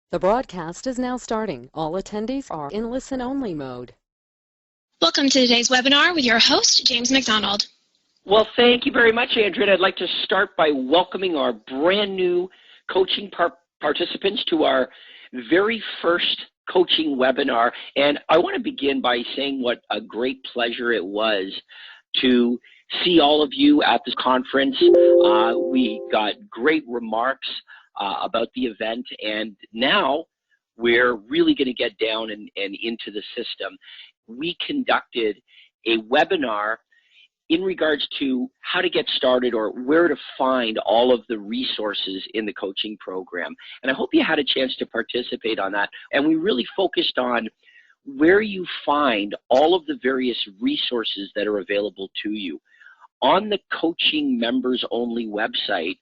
The broadcast is now starting. All attendees are in listen-only mode. Welcome to today's webinar with your host, James McDonald. Well, thank you very much, Andrea. I'd like to start by welcoming our brand new coaching participants to our very first coaching webinar. And I want to begin by saying what a great pleasure it was to see all of you at this conference. We got great remarks about the event, and now we're really going to get down and into the system. We conducted a webinar in regards to how to get started or where to find all of the resources in the coaching program. And I hope you had a chance to participate on that. And we really focused on where you find all of the various resources that are available to you. On the coaching members only website,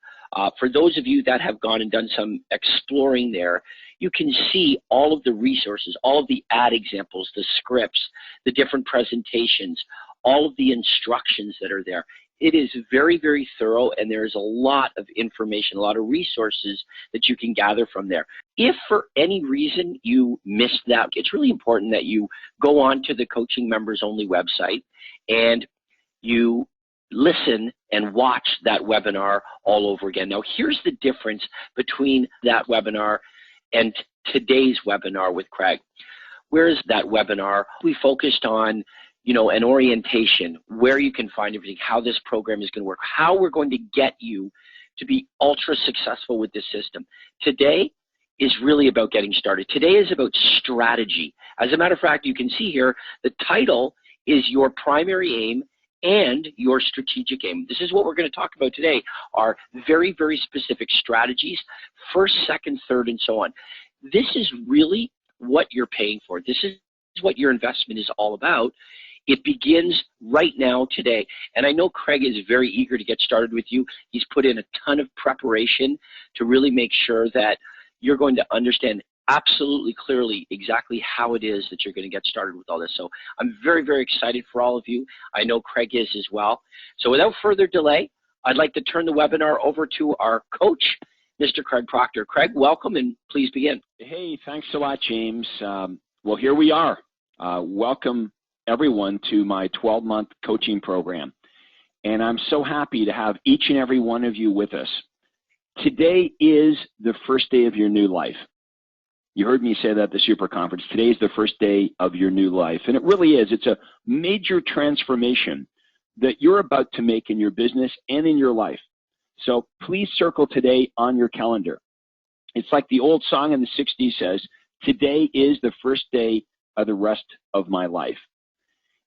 for those of you that have gone and done some exploring there, you can see all of the resources, all of the ad examples, the scripts, the different presentations, all of the instructions that are there. It is very, very thorough, and there is a lot of information, a lot of resources that you can gather from there. If for any reason you missed that, it's really important that you go on to the coaching members only website and you listen and watch that webinar all over again. Now, here's the difference between that webinar and today's webinar with Craig. Whereas that webinar, we focused on, an orientation, where you can find everything, how this program is going to work, how we're going to get you to be ultra successful with this system. Today is really about getting started. Today is about strategy. As a matter of fact, you can see here, the title is Your Primary Aim and Your Strategic Aim. This is what we're going to talk about today, are very, very specific strategies, first, second, third, and so on. This is really what you're paying for. This is what your investment is all about. It begins right now, today. And I know Craig is very eager to get started with you. He's put in a ton of preparation to really make sure that you're going to understand absolutely clearly exactly how it is that you're going to get started with all this. So I'm very, very excited for all of you. I know Craig is as well. So without further delay, I'd like to turn the webinar over to our coach, Mr. Craig Proctor. Craig, welcome, and please begin. Hey, thanks a lot, James. Well, here we are. Welcome, everyone, to my 12-month coaching program. And I'm so happy to have each and every one of you with us. Today is the first day of your new life. You heard me say that at the Super Conference. Today is the first day of your new life. And it really is. It's a major transformation that you're about to make in your business and in your life. So please circle today on your calendar. It's like the old song in the 60s says, today is the first day of the rest of my life.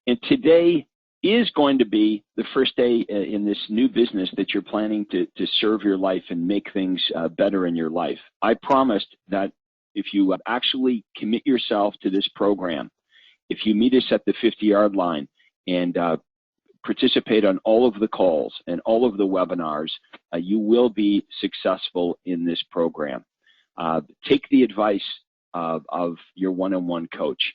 And today is going to be the first day in this new business that you're planning to serve your life and make things better in your life. I promised that if you actually commit yourself to this program, if you meet us at the 50-yard line and participate on all of the calls and all of the webinars, you will be successful in this program. Take the advice of your one-on-one coach.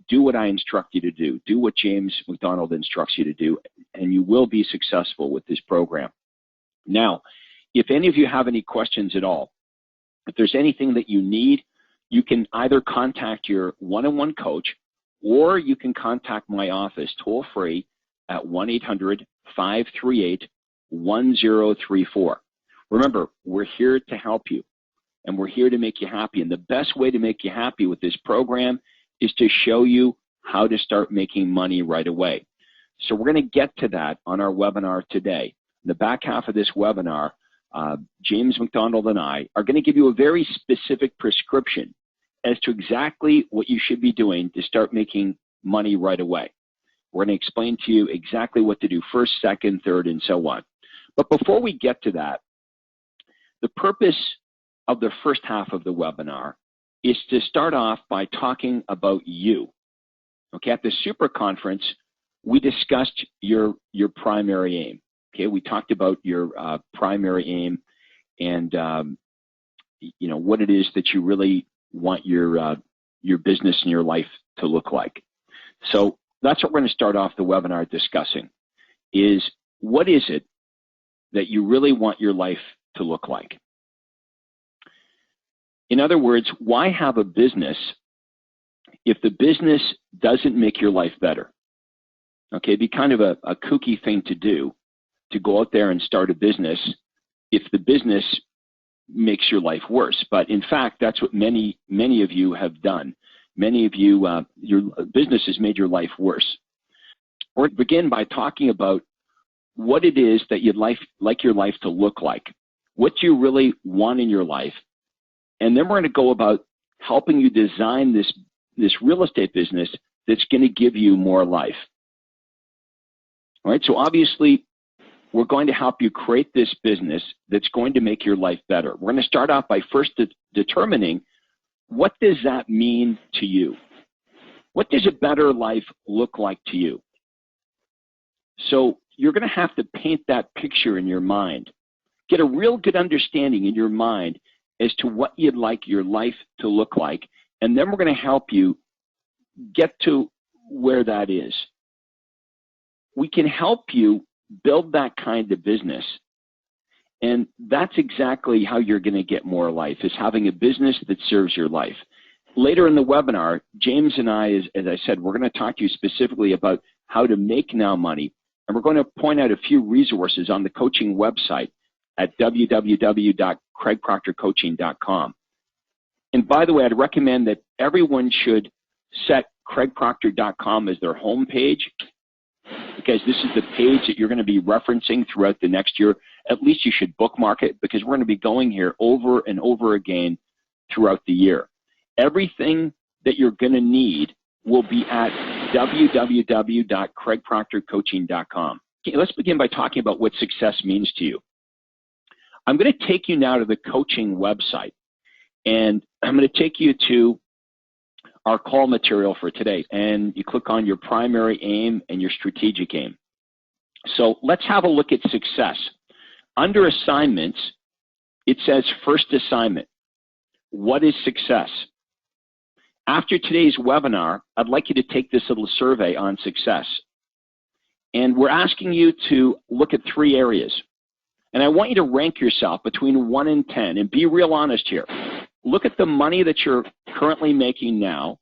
Do what I instruct you to do. Do what James McDonald instructs you to do, and you will be successful with this program. Now, if any of you have any questions at all, if there's anything that you need, you can either contact your one-on-one coach or you can contact my office toll-free at 1-800-538-1034. Remember, we're here to help you, and we're here to make you happy. And the best way to make you happy with this program is to show you how to start making money right away. So we're going to get to that on our webinar today. In the back half of this webinar, James McDonald and I are going to give you a very specific prescription as to exactly what you should be doing to start making money right away. We're going to explain to you exactly what to do first, second, third, and so on. But before we get to that, the purpose of the first half of the webinar is to start off by talking about you. Okay, at the Super Conference, we discussed your primary aim. Okay, we talked about your primary aim and what it is that you really want your business and your life to look like. So that's what we're going to start off the webinar discussing, is what is it that you really want your life to look like? In other words, why have a business if the business doesn't make your life better? Okay, it'd be kind of a kooky thing to do, to go out there and start a business if the business makes your life worse. But in fact, that's what many of you have done. Many of you, your business has made your life worse. We're going to begin by talking about what it is that you'd like your life to look like. What do you really want in your life? And then we're going to go about helping you design this real estate business that's going to give you more life. All right, so obviously, we're going to help you create this business that's going to make your life better. We're going to start off by first determining, what does that mean to you? What does a better life look like to you? So you're going to have to paint that picture in your mind. Get a real good understanding in your mind as to what you'd like your life to look like. And then we're going to help you get to where that is. We can help you build that kind of business. And that's exactly how you're going to get more life, is having a business that serves your life. Later in the webinar, James and I, as I said, we're going to talk to you specifically about how to make now money. And we're going to point out a few resources on the coaching website at www.craigproctorcoaching.com. And by the way, I'd recommend that everyone should set craigproctor.com as their home page, because this is the page that you're going to be referencing throughout the next year. At least you should bookmark it, because we're going to be going here over and over again throughout the year. Everything that you're going to need will be at www.craigproctorcoaching.com. Okay, let's begin by talking about what success means to you. I'm going to take you now to the coaching website, and I'm going to take you to our call material for today, and you click on your primary aim and your strategic aim. So let's have a look at success. Under assignments, it says first assignment. What is success? After today's webinar, I'd like you to take this little survey on success. And we're asking you to look at 3 areas. And I want you to rank yourself between 1 and 10, and be real honest here. Look at the money that you're currently making now,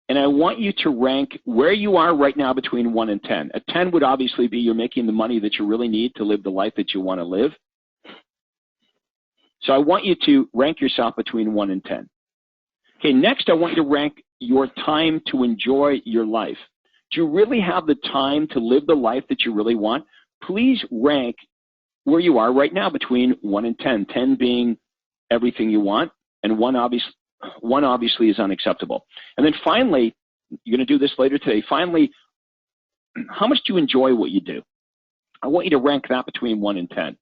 and I want you to rank where you are right now between 1 and 10. A 10 would obviously be you're making the money that you really need to live the life that you want to live. So I want you to rank yourself between 1 and 10. Okay, next I want you to rank your time to enjoy your life. Do you really have the time to live the life that you really want? Please rank where you are right now between 1 and 10. 10 being everything you want, and 1 obviously is unacceptable. And then finally, you're going to do this later today, finally, how much do you enjoy what you do? I want you to rank that between 1 and 10.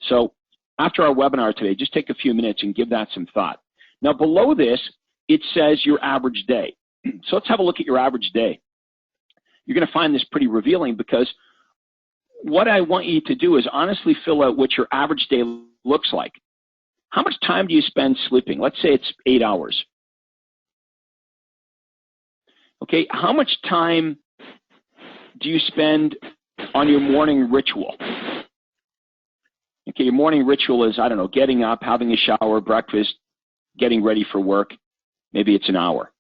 So after our webinar today, just take a few minutes and give that some thought. Now below this, it says your average day. So let's have a look at your average day. You're going to find this pretty revealing, because what I want you to do is honestly fill out what your average day looks like. How much time do you spend sleeping? Let's say it's 8 hours. Okay, how much time do you spend on your morning ritual? Okay, your morning ritual is, I don't know, getting up, having a shower, breakfast, getting ready for work. Maybe it's an hour.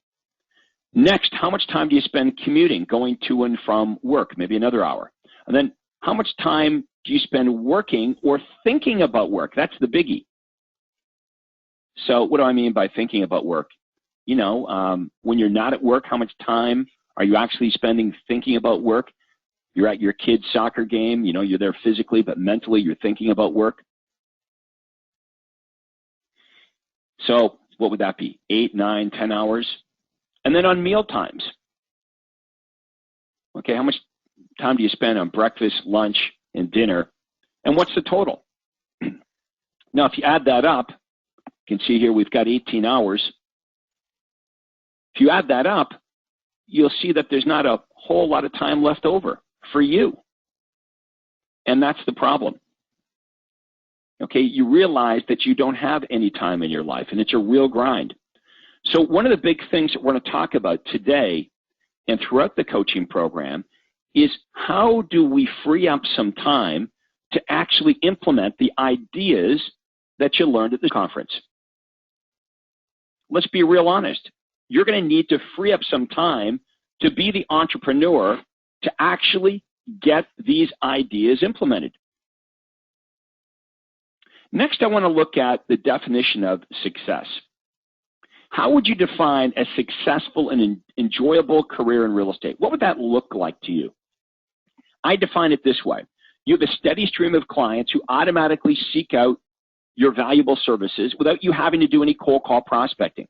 Next, how much time do you spend commuting, going to and from work? Maybe another hour. And then how much time do you spend working or thinking about work? That's the biggie. So what do I mean by thinking about work? You know, when you're not at work, how much time are you actually spending thinking about work? You're at your kid's soccer game, you know, you're there physically, but mentally you're thinking about work. So what would that be? 8, 9, 10 hours? And then on meal times. Okay, how much time do you spend on breakfast, lunch, and dinner? And what's the total? Now, if you add that up, you can see here we've got 18 hours. If you add that up, you'll see that there's not a whole lot of time left over for you. And that's the problem. Okay, you realize that you don't have any time in your life, and it's a real grind. So one of the big things that we're going to talk about today and throughout the coaching program is, how do we free up some time to actually implement the ideas that you learned at the conference? let's be real honest. You're going to need to free up some time to be the entrepreneur to actually get these ideas implemented. Next, I want to look at the definition of success. How would you define a successful and enjoyable career in real estate? What would that look like to you? I define it this way. You have a steady stream of clients who automatically seek out your valuable services without you having to do any cold call prospecting.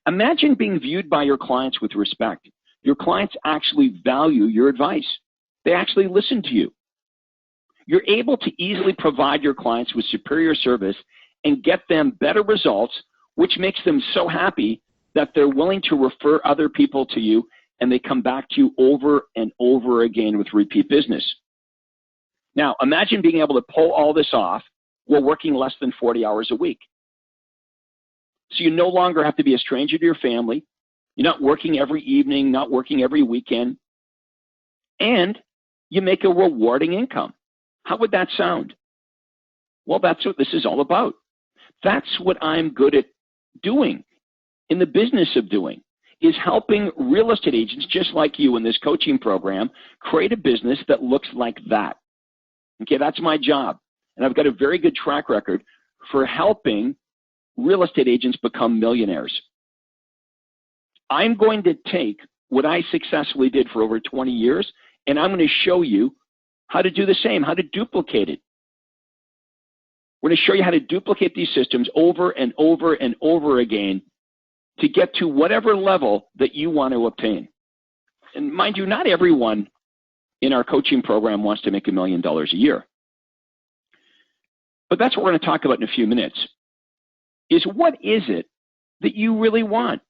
Imagine being viewed by your clients with respect. Your clients actually value your advice. They actually listen to you. You're able to easily provide your clients with superior service and get them better results, which makes them so happy that they're willing to refer other people to you, and they come back to you over and over again with repeat business. Now, imagine being able to pull all this off while working less than 40 hours a week. So you no longer have to be a stranger to your family. You're not working every evening, not working every weekend, and you make a rewarding income. How would that sound? Well, that's what this is all about. That's what I'm good at doing, in the business of doing, is helping real estate agents just like you in this coaching program create a business that looks like that. Okay, that's my job. And I've got a very good track record for helping real estate agents become millionaires. I'm going to take what I successfully did for over 20 years, and I'm going to show you how to do the same, how to duplicate it. We're going to show you how to duplicate these systems over and over and over again to get to whatever level that you want to obtain. And mind you, not everyone in our coaching program wants to make $1 million a year. But that's what we're going to talk about in a few minutes, is what is it that you really want?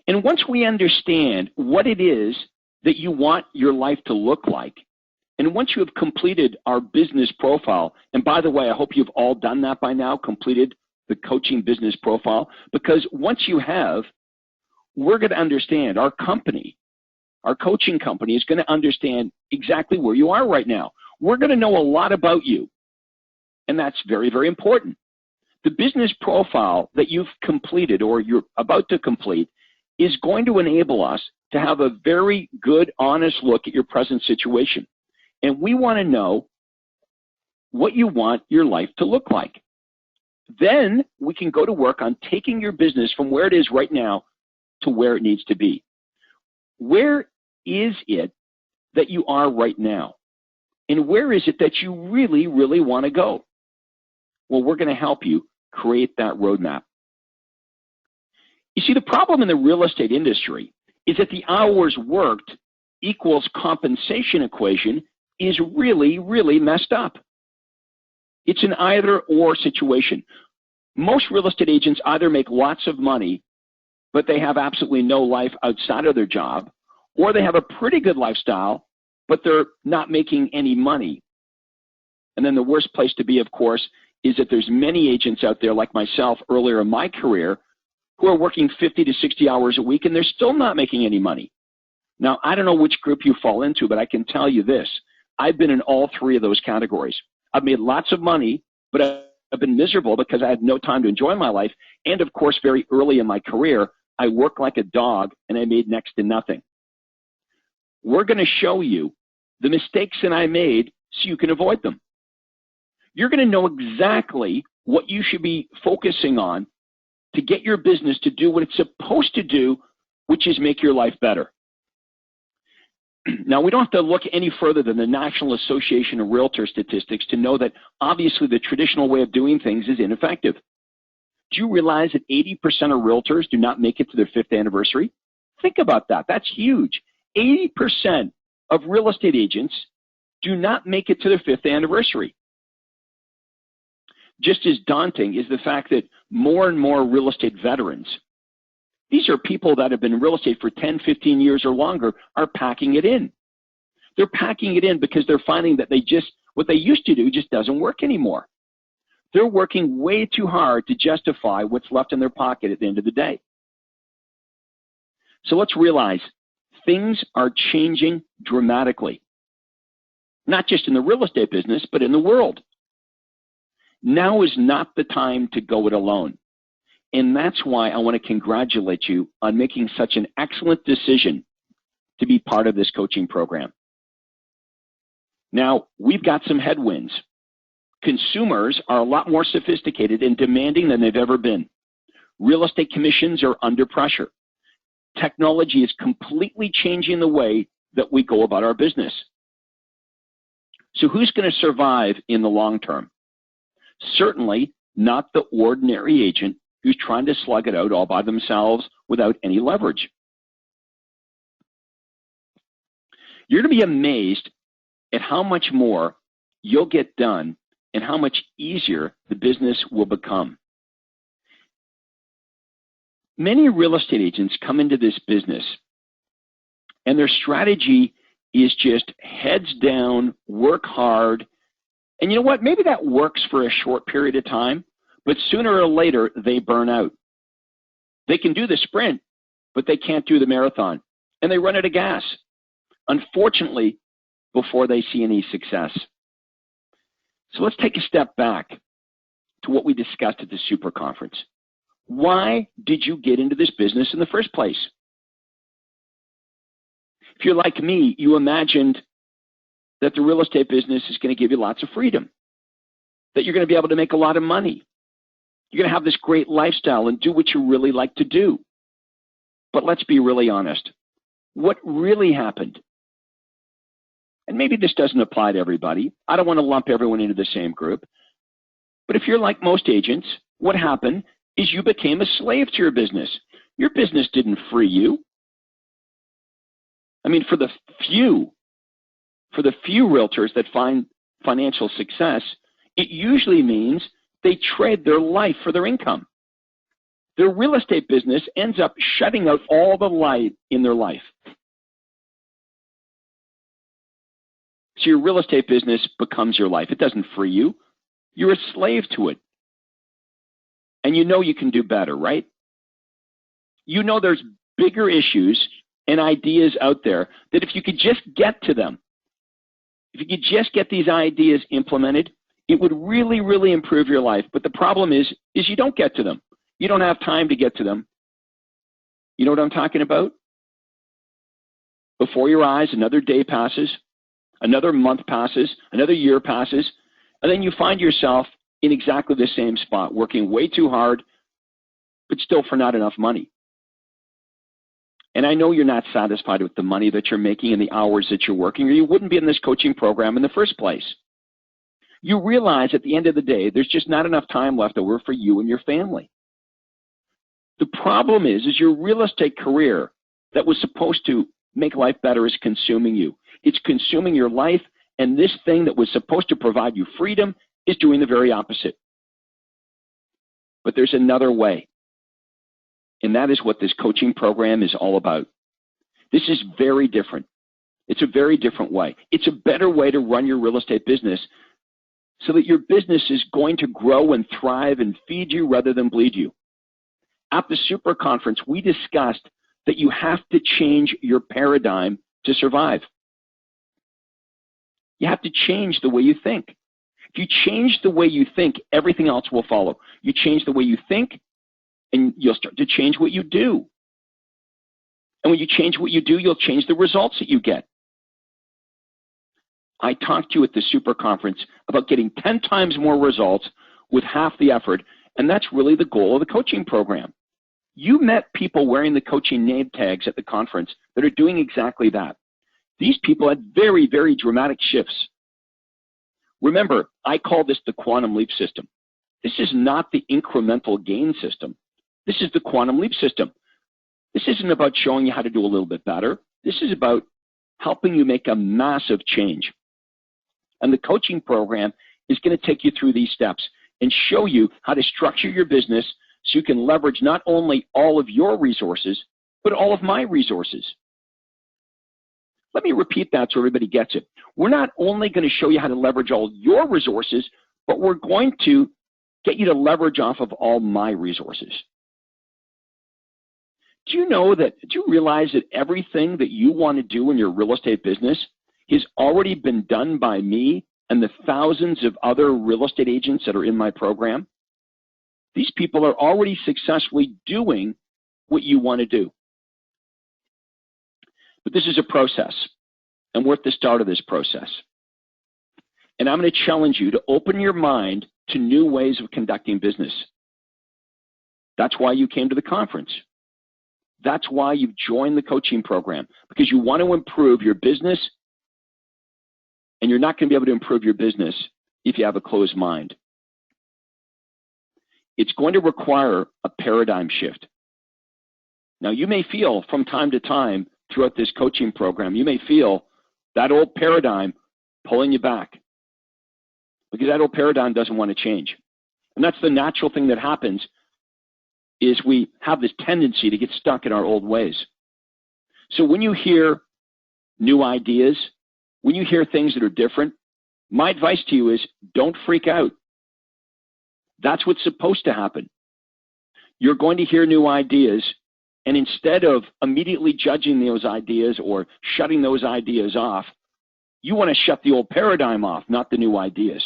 And once we understand what it is that you want your life to look like, and once you have completed our business profile, and by the way, I hope you've all done that by now, completed the coaching business profile, because once you have, we're going to understand, our company, our coaching company is going to understand exactly where you are right now. We're going to know a lot about you, and that's very, very important. The business profile that you've completed or you're about to complete is going to enable us to have a very good, honest look at your present situation. And we want to know what you want your life to look like. Then we can go to work on taking your business from where it is right now to where it needs to be. Where is it that you are right now? And where is it that you really, really want to go? Well, we're going to help you create that roadmap. You see, the problem in the real estate industry is that the hours worked equals compensation equation is really, really messed up. It's an either-or situation. Most real estate agents either make lots of money, but they have absolutely no life outside of their job, or they have a pretty good lifestyle, but they're not making any money. And then the worst place to be, of course, is that there's many agents out there like myself earlier in my career who are working 50 to 60 hours a week, and they're still not making any money. Now, I don't know which group you fall into, but I can tell you this. I've been in all three of those categories. I've made lots of money, but I've been miserable because I had no time to enjoy my life. And of course, very early in my career, I worked like a dog and I made next to nothing. We're going to show you the mistakes that I made so you can avoid them. You're going to know exactly what you should be focusing on to get your business to do what it's supposed to do, which is make your life better. Now, we don't have to look any further than the National Association of Realtor statistics to know that obviously the traditional way of doing things is ineffective. Do you realize that 80% of realtors do not make it to their 5th anniversary? Think about that. That's huge. 80% of real estate agents do not make it to their 5th anniversary. Just as daunting is the fact that more and more real estate veterans, these are people that have been in real estate for 10, 15 years or longer, are packing it in. They're packing it in because they're finding that what they used to do just doesn't work anymore. They're working way too hard to justify what's left in their pocket at the end of the day. So let's realize things are changing dramatically, not just in the real estate business, but in the world. Now is not the time to go it alone. And that's why I want to congratulate you on making such an excellent decision to be part of this coaching program. Now, we've got some headwinds. Consumers are a lot more sophisticated and demanding than they've ever been. Real estate commissions are under pressure. Technology is completely changing the way that we go about our business. So who's going to survive in the long term? Certainly not the ordinary agent who's trying to slug it out all by themselves without any leverage. You're going to be amazed at how much more you'll get done and how much easier the business will become. Many real estate agents come into this business and their strategy is just heads down, work hard. And you know what? Maybe that works for a short period of time, but sooner or later they burn out. They can do the sprint, but they can't do the marathon. And they run out of gas, unfortunately, before they see any success. So let's take a step back to what we discussed at the Super Conference. Why did you get into this business in the first place? If you're like me, you imagined that the real estate business is going to give you lots of freedom, that you're going to be able to make a lot of money. You're going to have this great lifestyle and do what you really like to do. But let's be really honest. What really happened? And maybe this doesn't apply to everybody. I don't want to lump everyone into the same group. But if you're like most agents, what happened is you became a slave to your business. Your business didn't free you. I mean, for the few realtors that find financial success, it usually means they trade their life for their income. Their real estate business ends up shutting out all the light in their life. So your real estate business becomes your life. It doesn't free you. You're a slave to it. And you know you can do better, right? You know there's bigger issues and ideas out there that if you could just get to them, if you could just get these ideas implemented, it would really, really improve your life. But the problem is you don't get to them. You don't have time to get to them. You know what I'm talking about? Before your eyes, another day passes, another month passes, another year passes, and then you find yourself in exactly the same spot, working way too hard, but still for not enough money. And I know you're not satisfied with the money that you're making and the hours that you're working, or you wouldn't be in this coaching program in the first place. You realize at the end of the day, there's just not enough time left over for you and your family. The problem is your real estate career that was supposed to make life better is consuming you. It's consuming your life, and this thing that was supposed to provide you freedom is doing the very opposite. But there's another way. And that is what this coaching program is all about. This is very different. It's a very different way. It's a better way to run your real estate business so that your business is going to grow and thrive and feed you rather than bleed you. At the Super Conference, we discussed that you have to change your paradigm to survive. You have to change the way you think. If you change the way you think, everything else will follow. You change the way you think, and you'll start to change what you do. And when you change what you do, you'll change the results that you get. I talked to you at the Super Conference about getting 10 times more results with half the effort, and that's really the goal of the coaching program. You met people wearing the coaching name tags at the conference that are doing exactly that. These people had very, very dramatic shifts. Remember, I call this the quantum leap system. This is not the incremental gain system. This is the quantum leap system. This isn't about showing you how to do a little bit better. This is about helping you make a massive change. And the coaching program is going to take you through these steps and show you how to structure your business so you can leverage not only all of your resources, but all of my resources. Let me repeat that so everybody gets it. We're not only going to show you how to leverage all your resources, but we're going to get you to leverage off of all my resources. Do you realize that everything that you want to do in your real estate business has already been done by me and the thousands of other real estate agents that are in my program? These people are already successfully doing what you want to do. But this is a process, and we're at the start of this process. And I'm going to challenge you to open your mind to new ways of conducting business. That's why you came to the conference. That's why you've joined the coaching program, because you want to improve your business, and you're not going to be able to improve your business if you have a closed mind. It's going to require a paradigm shift. Now, you may feel from time to time throughout this coaching program, you may feel that old paradigm pulling you back, because that old paradigm doesn't want to change. And that's the natural thing that happens, is we have this tendency to get stuck in our old ways. So when you hear new ideas, when you hear things that are different, my advice to you is don't freak out. That's what's supposed to happen. You're going to hear new ideas, and instead of immediately judging those ideas or shutting those ideas off, you want to shut the old paradigm off, not the new ideas.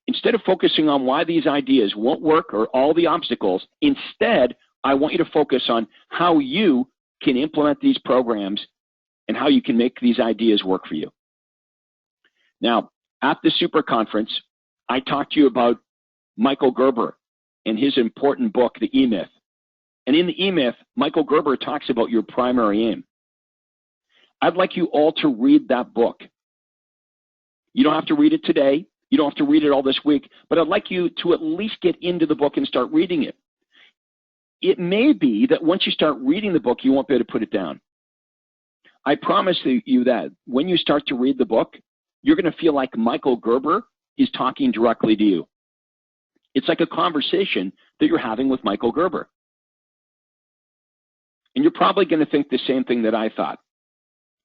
Instead of focusing on why these ideas won't work or all the obstacles, instead, I want you to focus on how you can implement these programs and how you can make these ideas work for you. Now, at the Super Conference, I talked to you about Michael Gerber and his important book, The E-Myth. And in The E-Myth, Michael Gerber talks about your primary aim. I'd like you all to read that book. You don't have to read it today. You don't have to read it all this week, but I'd like you to at least get into the book and start reading it. It may be that once you start reading the book, you won't be able to put it down. I promise you that when you start to read the book, you're going to feel like Michael Gerber is talking directly to you. It's like a conversation that you're having with Michael Gerber. And you're probably going to think the same thing that I thought,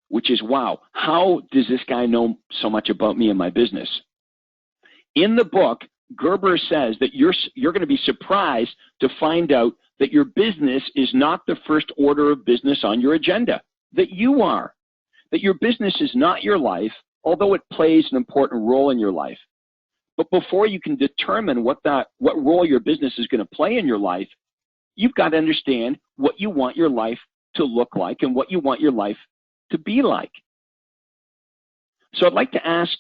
which is, wow, how does this guy know so much about me and my business? In the book, Gerber says that you're going to be surprised to find out that your business is not the first order of business on your agenda, that you are, that your business is not your life, although it plays an important role in your life. But before you can determine what role your business is going to play in your life, you've got to understand what you want your life to look like and what you want your life to be like. So I'd like to ask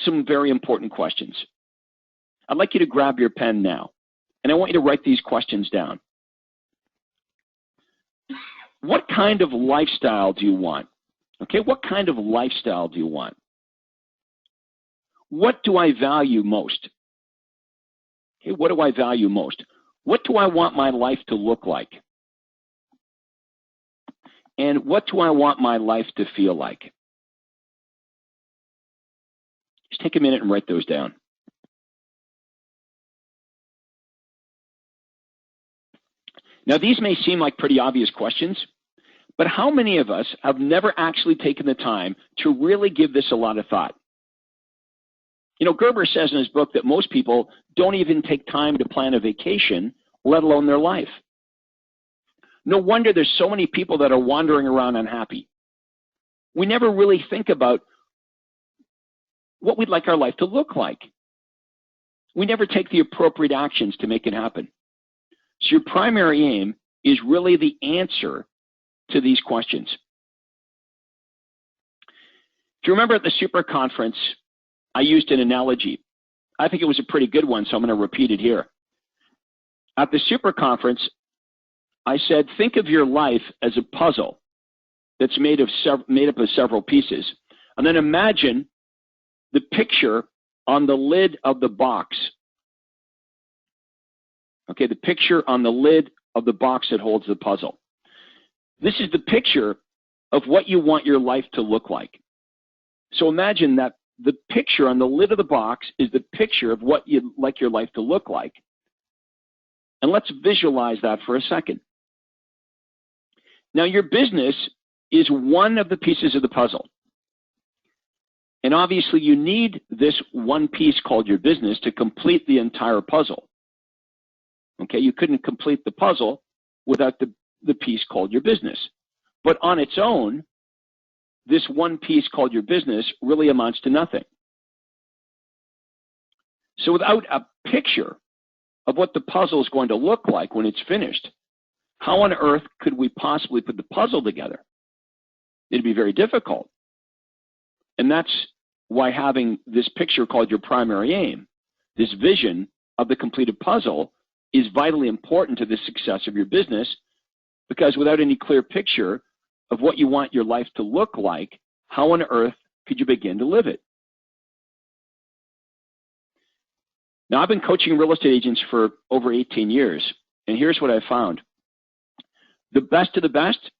some very important questions. I'd like you to grab your pen now, and I want you to write these questions down. What kind of lifestyle do you want? Okay, what kind of lifestyle do you want? What do I value most? Okay, what do I value most? What do I want my life to look like? And what do I want my life to feel like? Just take a minute and write those down. Now, these may seem like pretty obvious questions, but how many of us have never actually taken the time to really give this a lot of thought? You know, Gerber says in his book that most people don't even take time to plan a vacation, let alone their life. No wonder there's so many people that are wandering around unhappy. We never really think about what we'd like our life to look like. We never take the appropriate actions to make it happen. So your primary aim is really the answer to these questions. If you remember at the Super Conference, I used an analogy. I think it was a pretty good one, so I'm going to repeat it here. At the Super Conference, I said, think of your life as a puzzle that's made up of several pieces. And then imagine the picture on the lid of the box. Okay, the picture on the lid of the box that holds the puzzle. This is the picture of what you want your life to look like. So imagine that the picture on the lid of the box is the picture of what you'd like your life to look like. And let's visualize that for a second. Now, your business is one of the pieces of the puzzle. And obviously, you need this one piece called your business to complete the entire puzzle. Okay, you couldn't complete the puzzle without the piece called your business. But on its own, this one piece called your business really amounts to nothing. So without a picture of what the puzzle is going to look like when it's finished, how on earth could we possibly put the puzzle together? It'd be very difficult. And that's why having this picture called your primary aim, this vision of the completed puzzle, is vitally important to the success of your business, because without any clear picture of what you want your life to look like, how on earth could you begin to live it? Now, I've been coaching real estate agents for over 18 years, and here's what I found. The best of the best,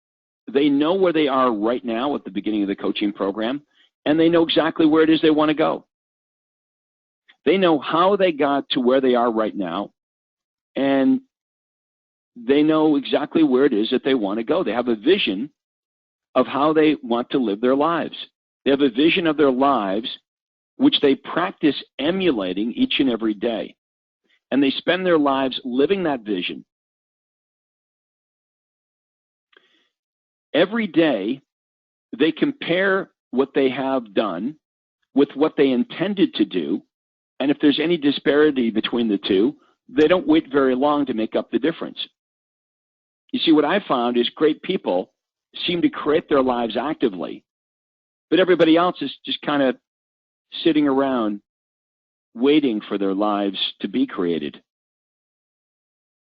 they know where they are right now at the beginning of the coaching program, and they know exactly where it is they want to go. They know how they got to where they are right now, and they know exactly where it is that they want to go. They have a vision of how they want to live their lives. They have a vision of their lives which they practice emulating each and every day. And they spend their lives living that vision. Every day, they compare what they have done with what they intended to do. And if there's any disparity between the two, they don't wait very long to make up the difference. You see, what I found is great people seem to create their lives actively, but everybody else is just kind of sitting around waiting for their lives to be created,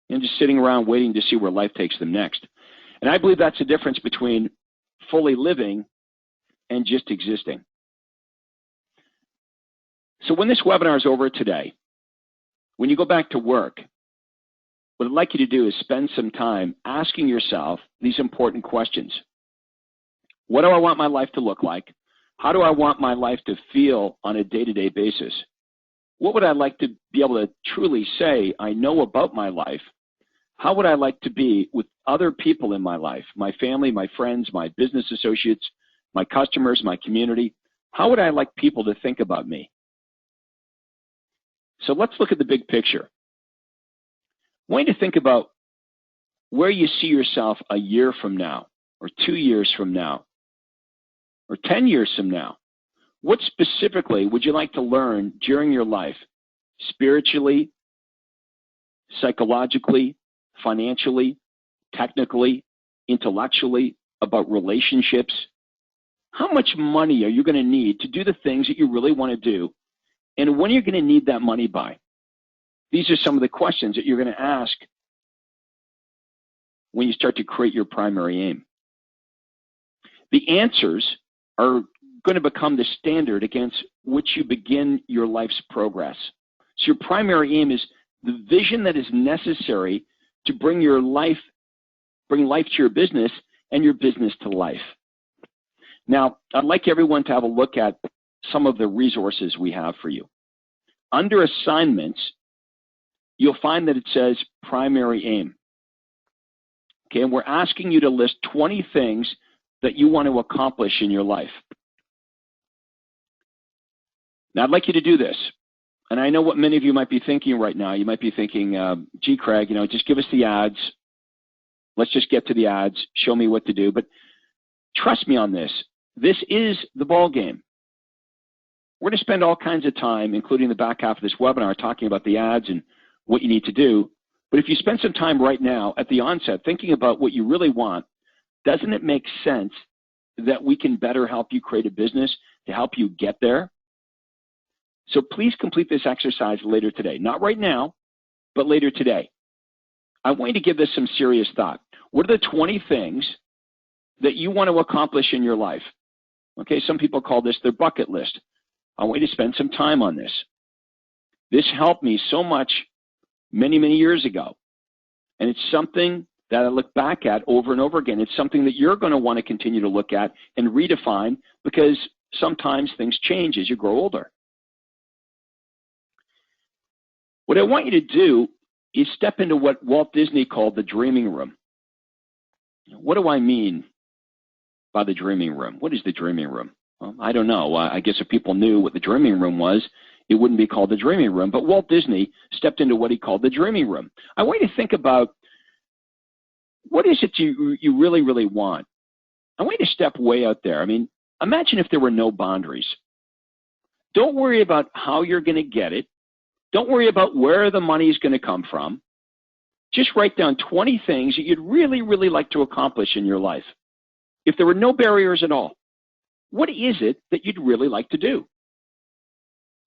and just sitting around waiting to see where life takes them next. And I believe that's the difference between fully living and just existing. So when this webinar is over today, when you go back to work, what I'd like you to do is spend some time asking yourself these important questions. What do I want my life to look like? How do I want my life to feel on a day-to-day basis? What would I like to be able to truly say I know about my life? How would I like to be with other people in my life, my family, my friends, my business associates, my customers, my community? How would I like people to think about me? So let's look at the big picture. I want you to think about where you see yourself a year from now, or 2 years from now, or 10 years from now. What specifically would you like to learn during your life, spiritually, psychologically, financially, technically, intellectually, about relationships? How much money are you going to need to do the things that you really want to do? And when are you going to need that money by? These are some of the questions that you're going to ask when you start to create your primary aim. The answers are going to become the standard against which you begin your life's progress. So your primary aim is the vision that is necessary to bring life to your business and your business to life. Now, I'd like everyone to have a look at some of the resources we have for you. Under assignments, you'll find that it says primary aim. Okay, and we're asking you to list 20 things that you want to accomplish in your life. Now, I'd like you to do this. And I know what many of you might be thinking right now. You might be thinking, gee, Craig, just give us the ads. Let's just get to the ads. Show me what to do. But trust me on this. This is the ball game. We're going to spend all kinds of time, including the back half of this webinar, talking about the ads and what you need to do. But if you spend some time right now at the onset thinking about what you really want, doesn't it make sense that we can better help you create a business to help you get there? So please complete this exercise later today. Not right now, but later today. I want you to give this some serious thought. What are the 20 things that you want to accomplish in your life? Okay, some people call this their bucket list. I want you to spend some time on this. This helped me so much many, many years ago. And it's something that I look back at over and over again. It's something that you're going to want to continue to look at and redefine, because sometimes things change as you grow older. What I want you to do is step into what Walt Disney called the dreaming room. What do I mean by the dreaming room? What is the dreaming room? Well, I don't know. I guess if people knew what the dreaming room was, it wouldn't be called the dreaming room. But Walt Disney stepped into what he called the dreaming room. I want you to think about, what is it you really, really want? I want you to step way out there. I mean, imagine if there were no boundaries. Don't worry about how you're going to get it. Don't worry about where the money is going to come from. Just write down 20 things that you'd really, really like to accomplish in your life. If there were no barriers at all, what is it that you'd really like to do?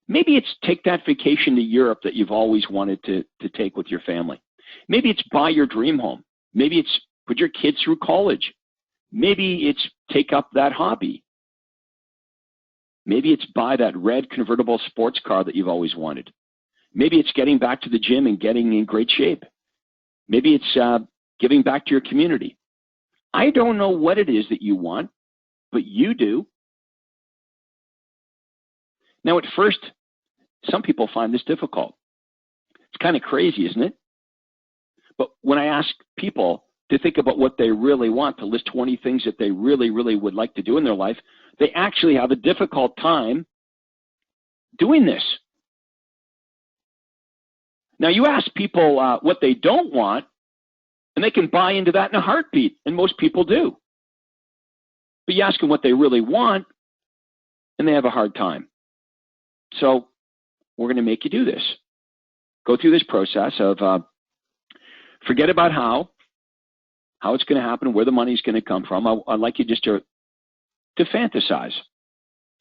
Maybe it's take that vacation to Europe that you've always wanted to take with your family. Maybe it's buy your dream home. Maybe it's put your kids through college. Maybe it's take up that hobby. Maybe it's buy that red convertible sports car that you've always wanted. Maybe it's getting back to the gym and getting in great shape. Maybe it's giving back to your community. I don't know what it is that you want, but you do. Now, at first, some people find this difficult. It's kind of crazy, isn't it? But when I ask people to think about what they really want, to list 20 things that they really, really would like to do in their life, they actually have a difficult time doing this. Now, you ask people what they don't want, and they can buy into that in a heartbeat, and most people do. But you ask them what they really want, and they have a hard time. So we're going to make you do this. Go through this process of forget about how it's going to happen, where the money's going to come from. I'd like you just to fantasize.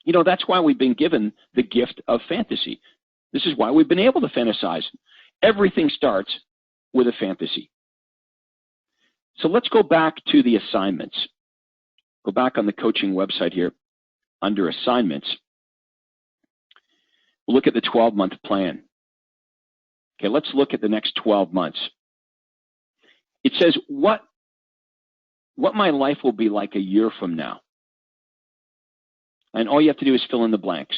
You know, that's why we've been given the gift of fantasy. This is why we've been able to fantasize. Everything starts with a fantasy. So let's go back to the assignments. Go back on the coaching website here under assignments. We'll look at the 12-month plan. Okay, let's look at the next 12 months. It says what my life will be like a year from now. And all you have to do is fill in the blanks.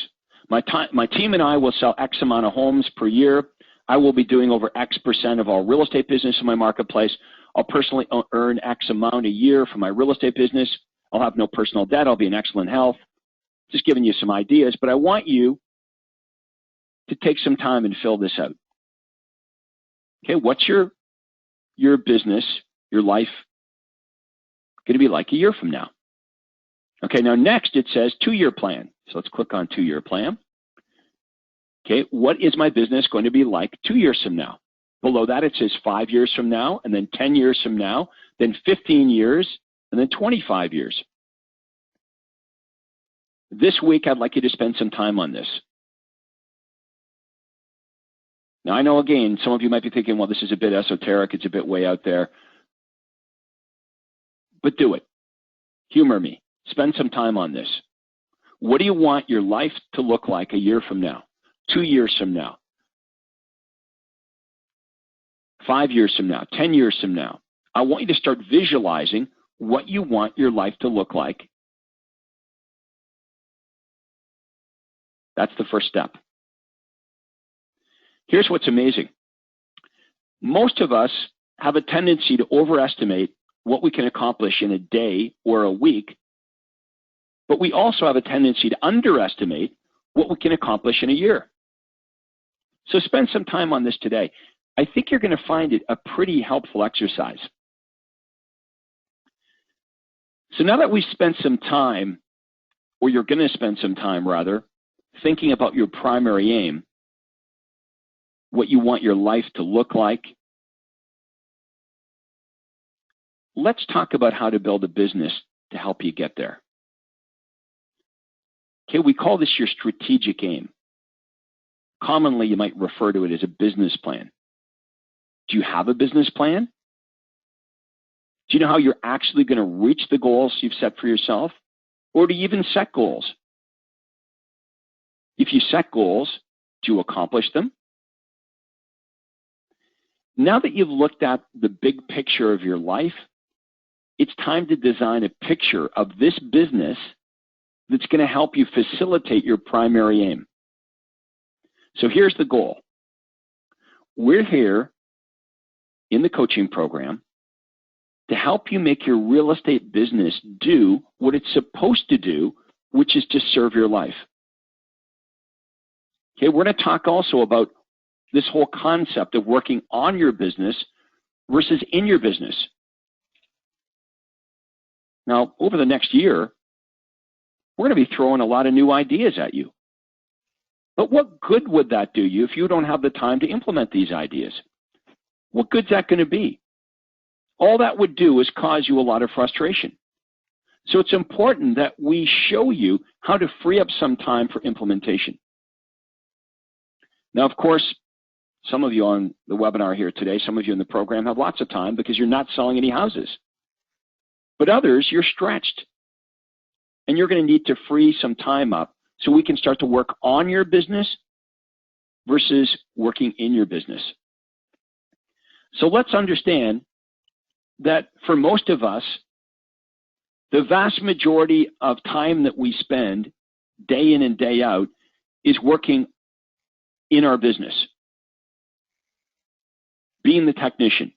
My team and I will sell X amount of homes per year. I will be doing over X% of all real estate business in my marketplace. I'll personally earn X amount a year from my real estate business. I'll have no personal debt. I'll be in excellent health. Just giving you some ideas, but I want you to take some time and fill this out. Okay, what's your business, your life going to be like a year from now? Okay, now next it says 2-year plan. So let's click on 2-year plan. Okay, what is my business going to be like 2 years from now? Below that it says 5 years from now, and then 10 years from now, then 15 years, and then 25 years. This week I'd like you to spend some time on this. Now I know, again, some of you might be thinking, well, this is a bit esoteric, it's a bit way out there. But do it. Humor me. Spend some time on this. What do you want your life to look like a year from now, 2 years from now, 5 years from now, 10 years from now? I want you to start visualizing what you want your life to look like. That's the first step. Here's what's amazing. Most of us have a tendency to overestimate what we can accomplish in a day or a week, but we also have a tendency to underestimate what we can accomplish in a year. So spend some time on this today. I think you're going to find it a pretty helpful exercise. So now that we've spent some time, or you're going to spend some time rather, thinking about your primary aim, what you want your life to look like, let's talk about how to build a business to help you get there. Okay, we call this your strategic aim. Commonly, you might refer to it as a business plan. Do you have a business plan? Do you know how you're actually going to reach the goals you've set for yourself? Or do you even set goals? If you set goals, do you accomplish them? Now that you've looked at the big picture of your life, it's time to design a picture of this business that's going to help you facilitate your primary aim. So here's the goal. We're here in the coaching program to help you make your real estate business do what it's supposed to do, which is to serve your life. Okay, we're going to talk also about this whole concept of working on your business versus in your business. Now, over the next year, we're going to be throwing a lot of new ideas at you. But what good would that do you if you don't have the time to implement these ideas? What good's that going to be? All that would do is cause you a lot of frustration. So it's important that we show you how to free up some time for implementation. Now, of course, some of you on the webinar here today, some of you in the program have lots of time because you're not selling any houses. But others, you're stretched. And you're going to need to free some time up so we can start to work on your business versus working in your business. So let's understand that for most of us, the vast majority of time that we spend day in and day out is working in our business, being the technician.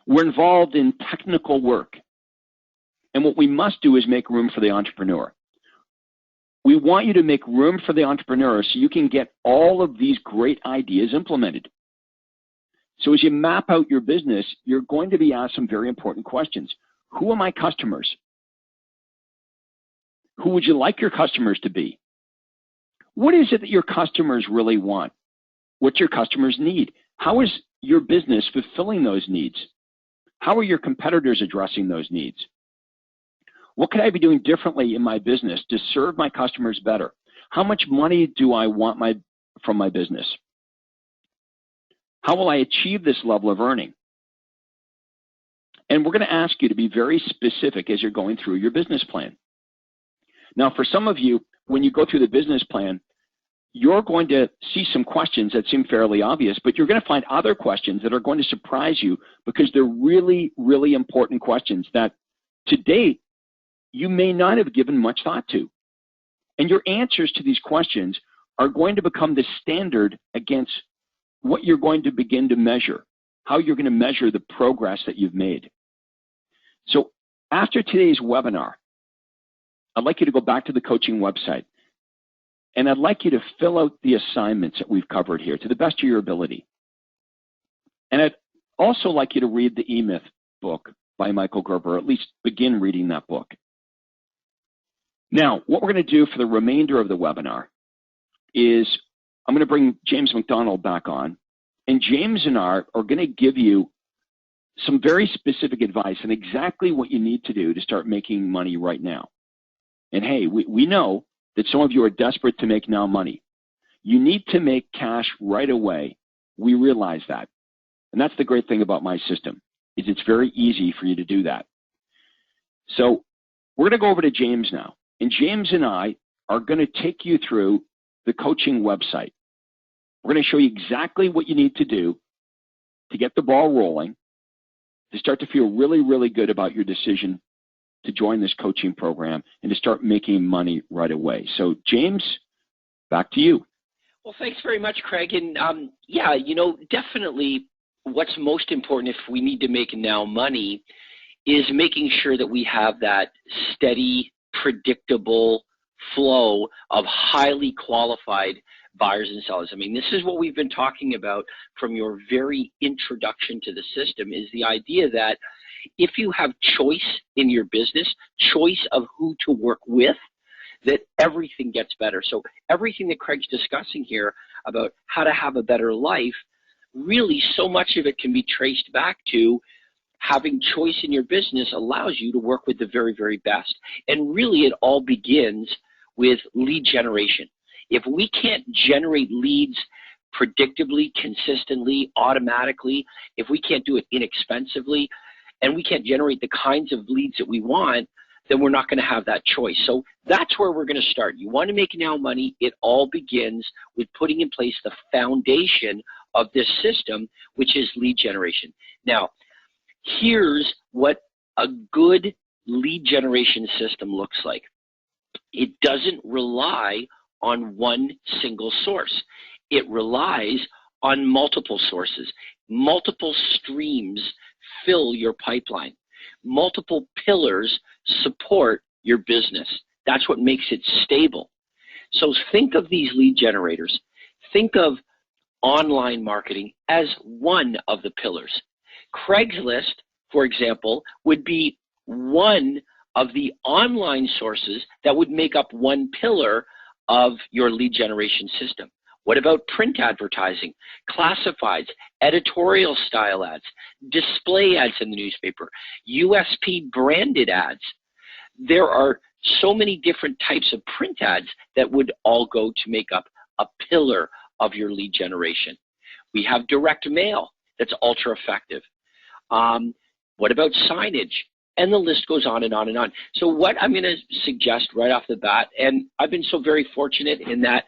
We're involved in technical work. And what we must do is make room for the entrepreneur. We want you to make room for the entrepreneur so you can get all of these great ideas implemented. So as you map out your business, you're going to be asked some very important questions. Who are my customers? Who would you like your customers to be? What is it that your customers really want? What your customers need? How is your business fulfilling those needs? How are your competitors addressing those needs? What could I be doing differently in my business to serve my customers better? How much money do I want from my business? How will I achieve this level of earning? And we're going to ask you to be very specific as you're going through your business plan. Now, for some of you, when you go through the business plan, you're going to see some questions that seem fairly obvious, but you're going to find other questions that are going to surprise you because they're really, really important questions that to date, you may not have given much thought to. And your answers to these questions are going to become the standard against what you're going to begin to measure, how you're going to measure the progress that you've made. So after today's webinar, I'd like you to go back to the coaching website, and I'd like you to fill out the assignments that we've covered here to the best of your ability. And I'd also like you to read the E-Myth book by Michael Gerber, or at least begin reading that book. Now, what we're going to do for the remainder of the webinar is I'm going to bring James McDonald back on, and James and I are going to give you some very specific advice on exactly what you need to do to start making money right now. And hey, we know that some of you are desperate to make now money. You need to make cash right away. We realize that. And that's the great thing about my system, is it's very easy for you to do that. So we're going to go over to James now. And James and I are going to take you through the coaching website. We're going to show you exactly what you need to do to get the ball rolling, to start to feel really, really good about your decision to join this coaching program and to start making money right away. So James, back to you. Well, thanks very much, Craig. And yeah, you know, definitely what's most important if we need to make now money is making sure that we have that steady, predictable flow of highly qualified buyers and sellers. I mean, this is what we've been talking about from your very introduction to the system, is the idea that if you have choice in your business, choice of who to work with, that everything gets better. So everything that Craig's discussing here about how to have a better life, really so much of it can be traced back to having choice in your business allows you to work with the very, very best. And really it all begins with lead generation. If we can't generate leads predictably, consistently, automatically, if we can't do it inexpensively, and we can't generate the kinds of leads that we want, then we're not going to have that choice. So that's where we're going to start. You want to make now money, it all begins with putting in place the foundation of this system, which is lead generation. Now, here's what a good lead generation system looks like. It doesn't rely on one single source. It relies on multiple sources. Multiple streams fill your pipeline. Multiple pillars support your business. That's what makes it stable. So think of these lead generators. Think of online marketing as one of the pillars. Craigslist, for example, would be one of the online sources that would make up one pillar of your lead generation system? What about print advertising, classifieds, editorial style ads, display ads in the newspaper, USP branded ads? There are so many different types of print ads that would all go to make up a pillar of your lead generation. We have direct mail that's ultra effective. What about signage? And the list goes on and on and on. So what I'm going to suggest right off the bat, and I've been so very fortunate in that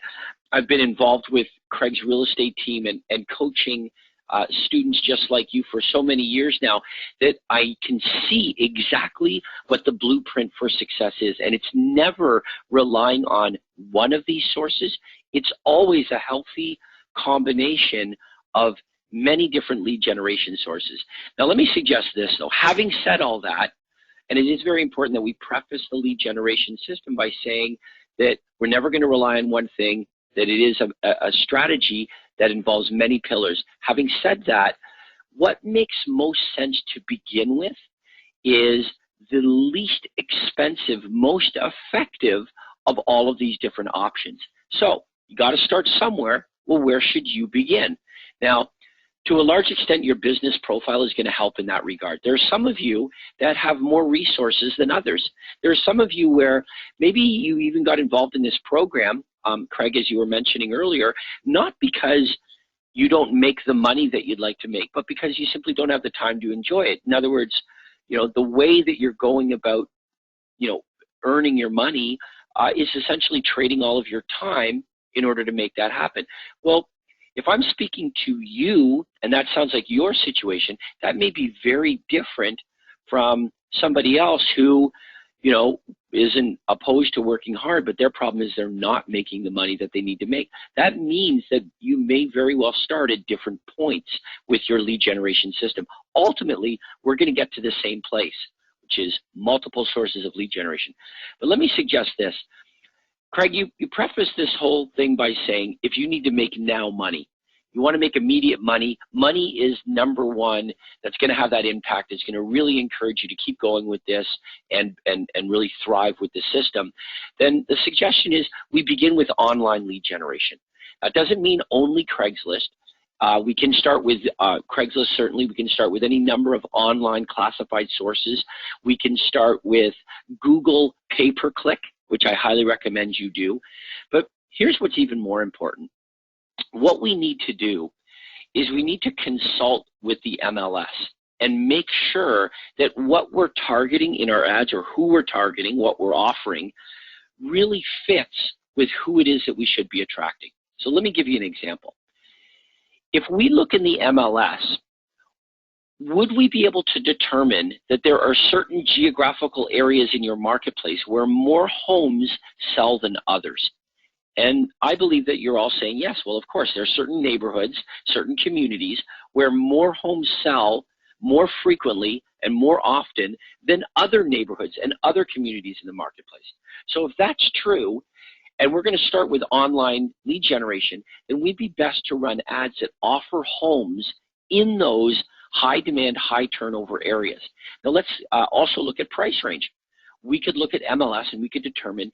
I've been involved with Craig's real estate team and coaching students just like you for so many years now, that I can see exactly what the blueprint for success is. And it's never relying on one of these sources. It's always a healthy combination of many different lead generation sources. Now, let me suggest this, though. Having said all that, and it is very important that we preface the lead generation system by saying that we're never going to rely on one thing, that it is a strategy that involves many pillars. Having said that, what makes most sense to begin with is the least expensive, most effective of all of these different options. So you got to start somewhere. Well, where should you begin? Now, to a large extent, your business profile is going to help in that regard. There are some of you that have more resources than others. There are some of you where maybe you even got involved in this program, Craig, as you were mentioning earlier, not because you don't make the money that you'd like to make, but because you simply don't have the time to enjoy it. In other words, you know, the way that you're going about, you know, earning your money is essentially trading all of your time in order to make that happen. Well, if I'm speaking to you, and that sounds like your situation, that may be very different from somebody else who, you know, isn't opposed to working hard, but their problem is they're not making the money that they need to make. That means that you may very well start at different points with your lead generation system. Ultimately, we're going to get to the same place, which is multiple sources of lead generation. But let me suggest this. Craig, you prefaced this whole thing by saying, if you need to make now money, you want to make immediate money, money is number one that's going to have that impact. It's going to really encourage you to keep going with this and really thrive with the system. Then the suggestion is we begin with online lead generation. That doesn't mean only Craigslist. We can start with Craigslist, certainly. We can start with any number of online classified sources. We can start with Google pay-per-click, which I highly recommend you do. But here's what's even more important. What we need to do is we need to consult with the MLS and make sure that what we're targeting in our ads, or who we're targeting, what we're offering, really fits with who it is that we should be attracting. So let me give you an example. If we look in the MLS, would we be able to determine that there are certain geographical areas in your marketplace where more homes sell than others? And I believe that you're all saying yes. Well, of course, there are certain neighborhoods, certain communities where more homes sell more frequently and more often than other neighborhoods and other communities in the marketplace. So if that's true, and we're going to start with online lead generation, then we'd be best to run ads that offer homes in those high demand, high turnover areas. Now let's also look at price range. We could look at MLS and we could determine,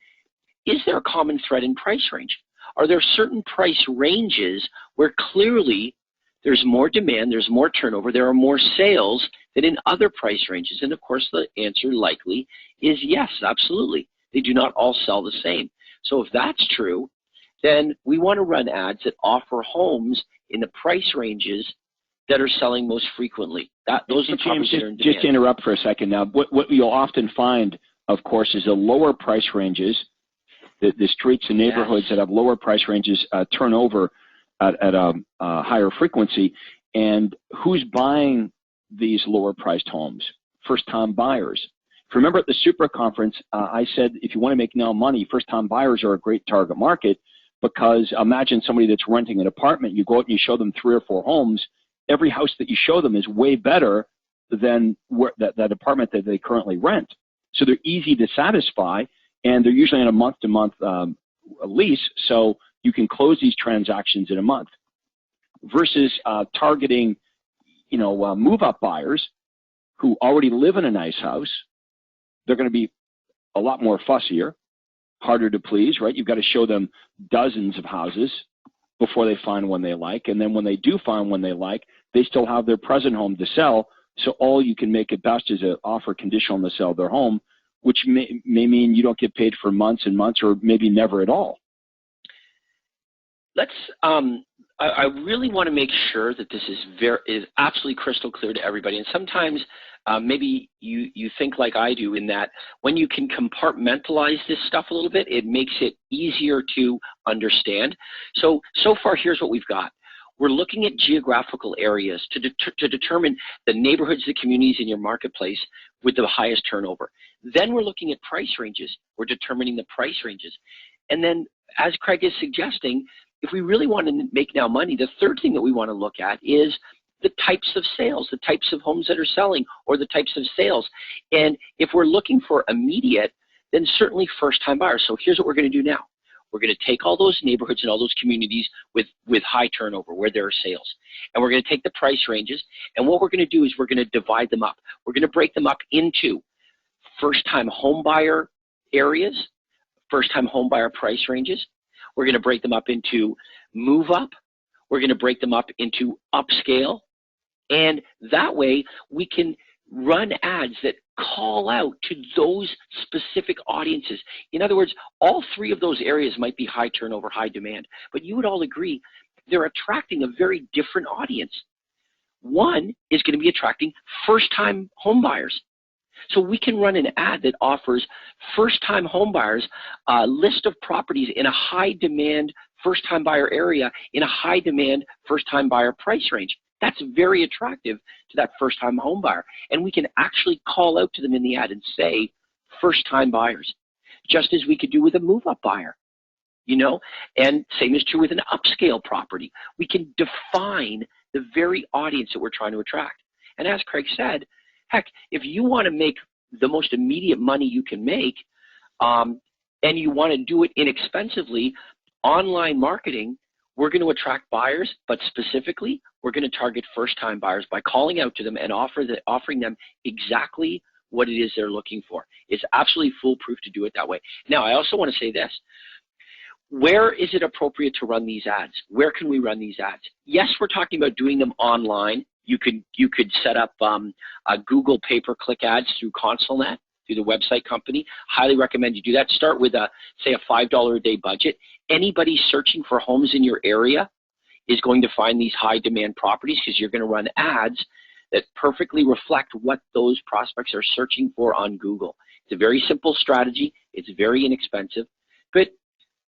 is there a common thread in price range? Are there certain price ranges where clearly there's more demand, there's more turnover, there are more sales than in other price ranges? And of course, the answer likely is yes, absolutely. They do not all sell the same. So if that's true, then we want to run ads that offer homes in the price ranges that are selling most frequently. Those are James, in demand. just to interrupt for a second now, what you'll often find, of course, is the lower price ranges, the streets and neighborhoods that have lower price ranges turn over at a higher frequency. And who's buying these lower priced homes? First-time buyers. If you remember at the Super Conference, I said if you want to make now money, first-time buyers are a great target market, because imagine somebody that's renting an apartment. You go out and you show them 3 or 4 homes. Every house that you show them is way better than that apartment that they currently rent. So they're easy to satisfy, and they're usually on a month-to-month lease, so you can close these transactions in a month. Versus targeting, move-up buyers who already live in a nice house. They're going to be a lot more fussier. harder to please, right? You've got to show them dozens of houses before they find one they like. And then when they do find one they like, they still have their present home to sell. So all you can make at best is offer conditional to sell their home, which may mean you don't get paid for months and months, or maybe never at all. Let's. I really want to make sure that this is absolutely crystal clear to everybody. And sometimes maybe you think like I do, in that when you can compartmentalize this stuff a little bit, it makes it easier to understand. So far, here's what we've got. We're looking at geographical areas to determine the neighborhoods, the communities in your marketplace with the highest turnover. Then we're looking at price ranges. We're determining the price ranges. And then, as Craig is suggesting, if we really want to make now money, the third thing that we want to look at is the types of sales, the types of homes that are selling, or the types of sales. And if we're looking for immediate, then certainly first-time buyers. So here's what we're going to do now. We're going to take all those neighborhoods and all those communities with high turnover, where there are sales. And we're going to take the price ranges, and what we're going to do is we're going to divide them up. We're going to break them up into first-time home buyer areas, first-time home buyer price ranges. We're going to break them up into move up. We're going to break them up into upscale. And that way we can run ads that call out to those specific audiences. In other words, all three of those areas might be high turnover, high demand, but you would all agree they're attracting a very different audience. One is going to be attracting first-time home buyers. So we can run an ad that offers first-time home buyers a list of properties in a high-demand first-time buyer area in a high-demand first-time buyer price range. That's very attractive to that first-time home buyer. And we can actually call out to them in the ad and say first-time buyers, just as we could do with a move-up buyer, you know? And same is true with an upscale property. We can define the very audience that we're trying to attract. And as Craig said, heck, if you want to make the most immediate money you can make, and you want to do it inexpensively, online marketing, we're going to attract buyers, but specifically, we're going to target first-time buyers by calling out to them and offering them exactly what it is they're looking for. It's absolutely foolproof to do it that way. Now, I also want to say this. Where is it appropriate to run these ads? Where can we run these ads? Yes, we're talking about doing them online. You could set up a Google pay-per-click ads through ConsoleNet, through the website company. Highly recommend you do that. Start with say a $5 a day budget. Anybody searching for homes in your area is going to find these high demand properties, because you're going to run ads that perfectly reflect what those prospects are searching for on Google. It's a very simple strategy. It's very inexpensive. But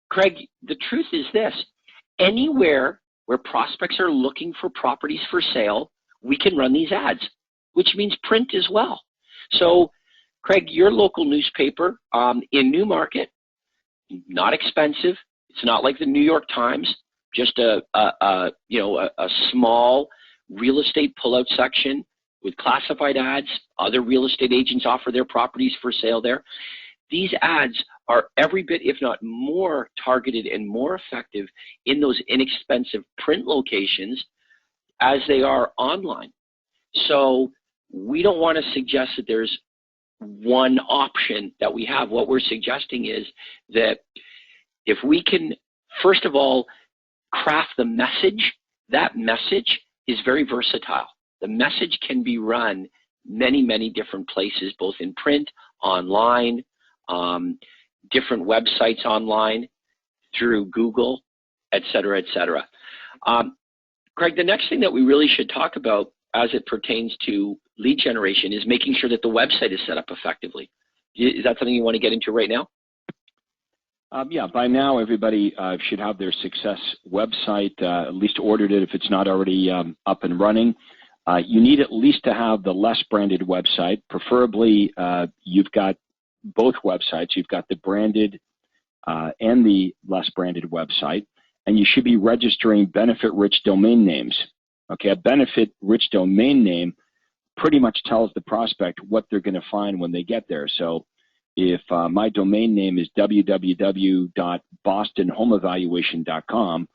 Craig, the truth is this: anywhere where prospects are looking for properties for sale, we can run these ads, which means print as well. So, Craig, your local newspaper in Newmarket, not expensive. It's not like the New York Times, just a small real estate pullout section with classified ads. Other real estate agents offer their properties for sale there. These ads are every bit, if not more, targeted and more effective in those inexpensive print locations as they are online. So we don't want to suggest that there's one option that we have. What we're suggesting is that if we can, first of all, craft the message, that message is very versatile. The message can be run many, many different places, both in print, online, different websites online, through Google, et cetera, et cetera. Craig, the next thing that we really should talk about as it pertains to lead generation is making sure that the website is set up effectively. Is that something you want to get into right now? Yeah, by now everybody should have their success website, at least ordered it if it's not already up and running. You need at least to have the less branded website. Preferably, you've got both websites. You've got the branded and the less branded website, and you should be registering benefit-rich domain names. Okay, a benefit-rich domain name pretty much tells the prospect what they're going to find when they get there. So if my domain name is www.bostonhomeevaluation.com,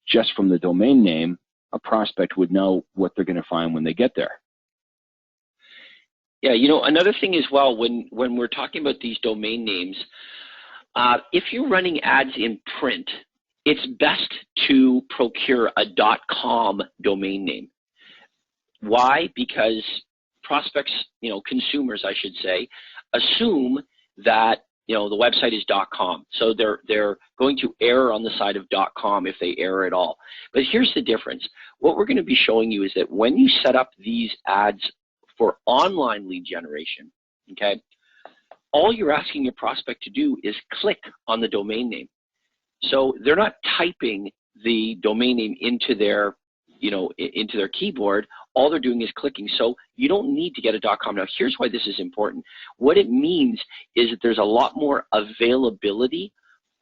just from the domain name, a prospect would know what they're going to find when they get there. Yeah, you know, another thing as well, when we're talking about these domain names, If you're running ads in print, it's best to procure a .com domain name. Why? Because prospects, consumers, I should say, assume that the website is .com. So they're going to err on the side of .com if they err at all. But here's the difference. What we're going to be showing you is that when you set up these ads for online lead generation, okay, all you're asking your prospect to do is click on the domain name. So they're not typing the domain name into their into their keyboard. All they're doing is clicking. So you don't need to get a .com. Now, here's why this is important. What it means is that there's a lot more availability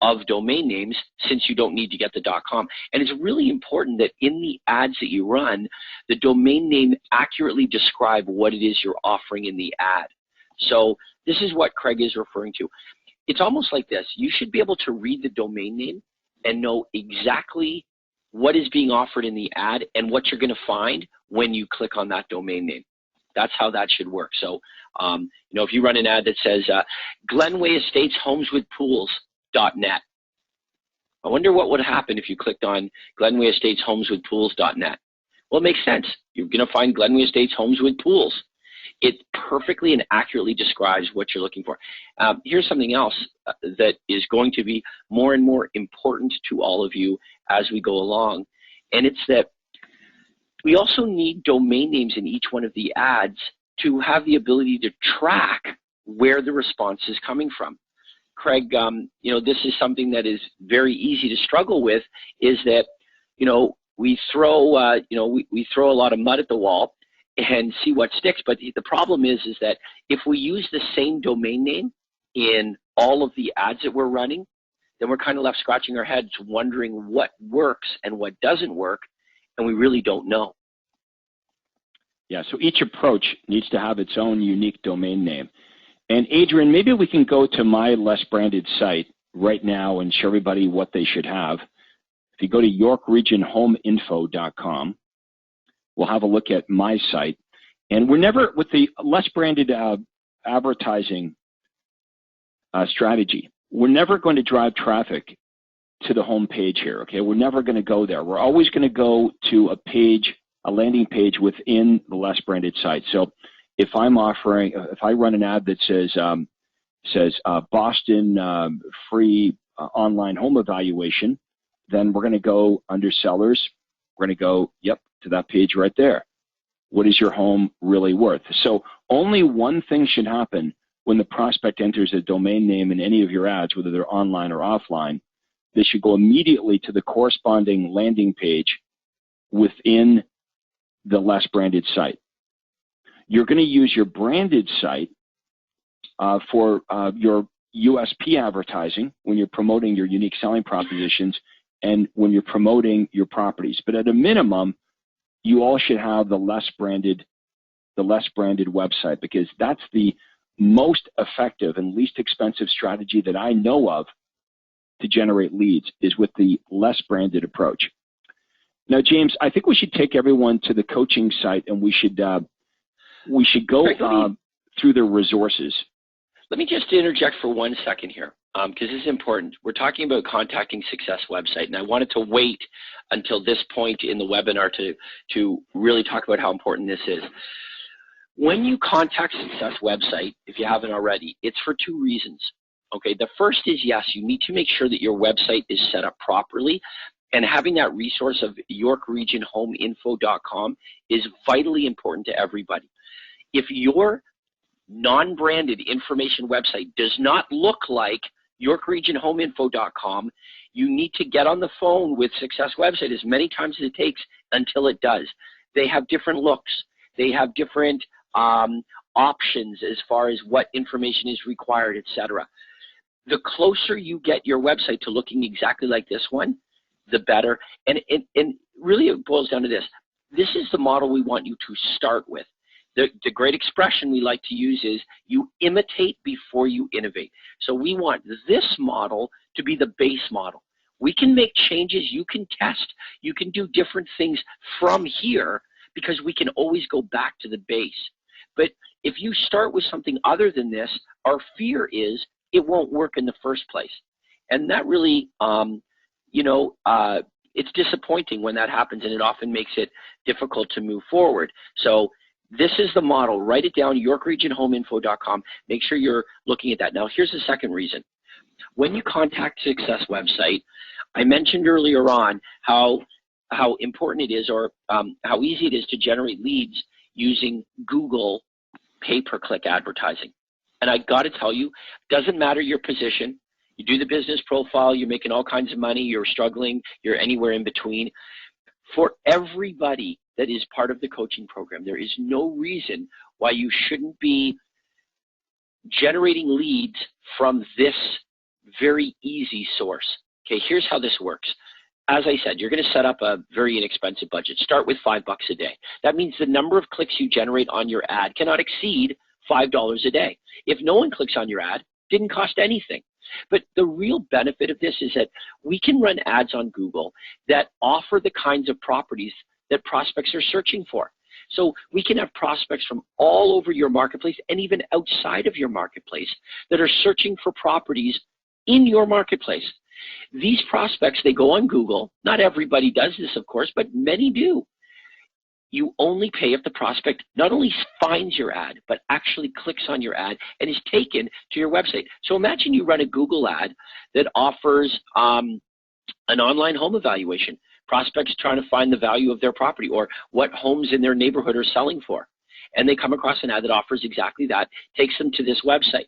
of domain names since you don't need to get the .com. And it's really important that in the ads that you run, the domain name accurately describe what it is you're offering in the ad. So this is what Craig is referring to. It's almost like this. You should be able to read the domain name and know exactly what is being offered in the ad and what you're going to find when you click on that domain name. That's how that should work. So, if you run an ad that says Glenway Estates Homes with Pools.net, I wonder what would happen if you clicked on Glenway Estates Homes with Pools.net. Well, it makes sense. You're going to find Glenway Estates Homes with Pools. It perfectly and accurately describes what you're looking for. Here's something else that is going to be more and more important to all of you as we go along, and it's that we also need domain names in each one of the ads to have the ability to track where the response is coming from. Craig, this is something that is very easy to struggle with, is that, we throw, we throw a lot of mud at the wall and see what sticks. But the problem is that if we use the same domain name in all of the ads that we're running, then we're kind of left scratching our heads wondering what works and what doesn't work, and we really don't know. Yeah, so each approach needs to have its own unique domain name. And Adrian, maybe we can go to my less branded site right now and show everybody what they should have. If you go to YorkRegionHomeInfo.com, we'll have a look at my site. And we're never, with the less branded advertising strategy, we're never going to drive traffic to the home page here, okay? We're never going to go there. We're always going to go to a page, a landing page within the less branded site. So if I'm offering, if I run an ad that says Boston free online home evaluation, then we're going to go under sellers. We're going to go, yep, to that page right there. What is your home really worth? So only one thing should happen when the prospect enters a domain name in any of your ads, whether they're online or offline. They should go immediately to the corresponding landing page within the less branded site. You're going to use your branded site for your USP advertising when you're promoting your unique selling propositions and when you're promoting your properties. But at a minimum, you all should have the less branded website, because that's the most effective and least expensive strategy that I know of to generate leads, is with the less branded approach. Now, James, I think we should take everyone to the coaching site, and we should go through the resources. Let me just interject for 1 second here, because this is important. We're talking about contacting Success website, and I wanted to wait until this point in the webinar to really talk about how important this is. When you contact Success website, if you haven't already, it's for 2 reasons. Okay, the first is, yes, you need to make sure that your website is set up properly, and having that resource of YorkRegionHomeInfo.com is vitally important to everybody. If your non-branded information website does not look like YorkRegionHomeInfo.com, you need to get on the phone with Success website as many times as it takes until it does. They have different looks. They have different options as far as what information is required, etc. The closer you get your website to looking exactly like this one, the better. And really it boils down to this. This is the model we want you to start with. The great expression we like to use is, you imitate before you innovate. So we want this model to be the base model. We can make changes, you can test, you can do different things from here, because we can always go back to the base. But if you start with something other than this, our fear is it won't work in the first place. And that really, it's disappointing when that happens, and it often makes it difficult to move forward. So this is the model. Write it down, yorkregionhomeinfo.com. Make sure you're looking at that. Now, here's the second reason. When you contact Success Website, I mentioned earlier on how important it is, or how easy it is to generate leads using Google pay-per-click advertising. And I got to tell you, doesn't matter your position. You do the business profile, you're making all kinds of money, you're struggling, you're anywhere in between. For everybody that is part of the coaching program, there is no reason why you shouldn't be generating leads from this very easy source. Okay, here's how this works. As I said, you're going to set up a very inexpensive budget. Start with $5 a day. That means the number of clicks you generate on your ad cannot exceed $5 a day. If no one clicks on your ad, it didn't cost anything. But the real benefit of this is that we can run ads on Google that offer the kinds of properties that prospects are searching for. So we can have prospects from all over your marketplace and even outside of your marketplace that are searching for properties in your marketplace. These prospects, they go on Google. Not everybody does this, of course, but many do. You only pay if the prospect not only finds your ad, but actually clicks on your ad and is taken to your website. So imagine you run a Google ad that offers an online home evaluation. Prospects trying to find the value of their property or what homes in their neighborhood are selling for. And they come across an ad that offers exactly that, takes them to this website.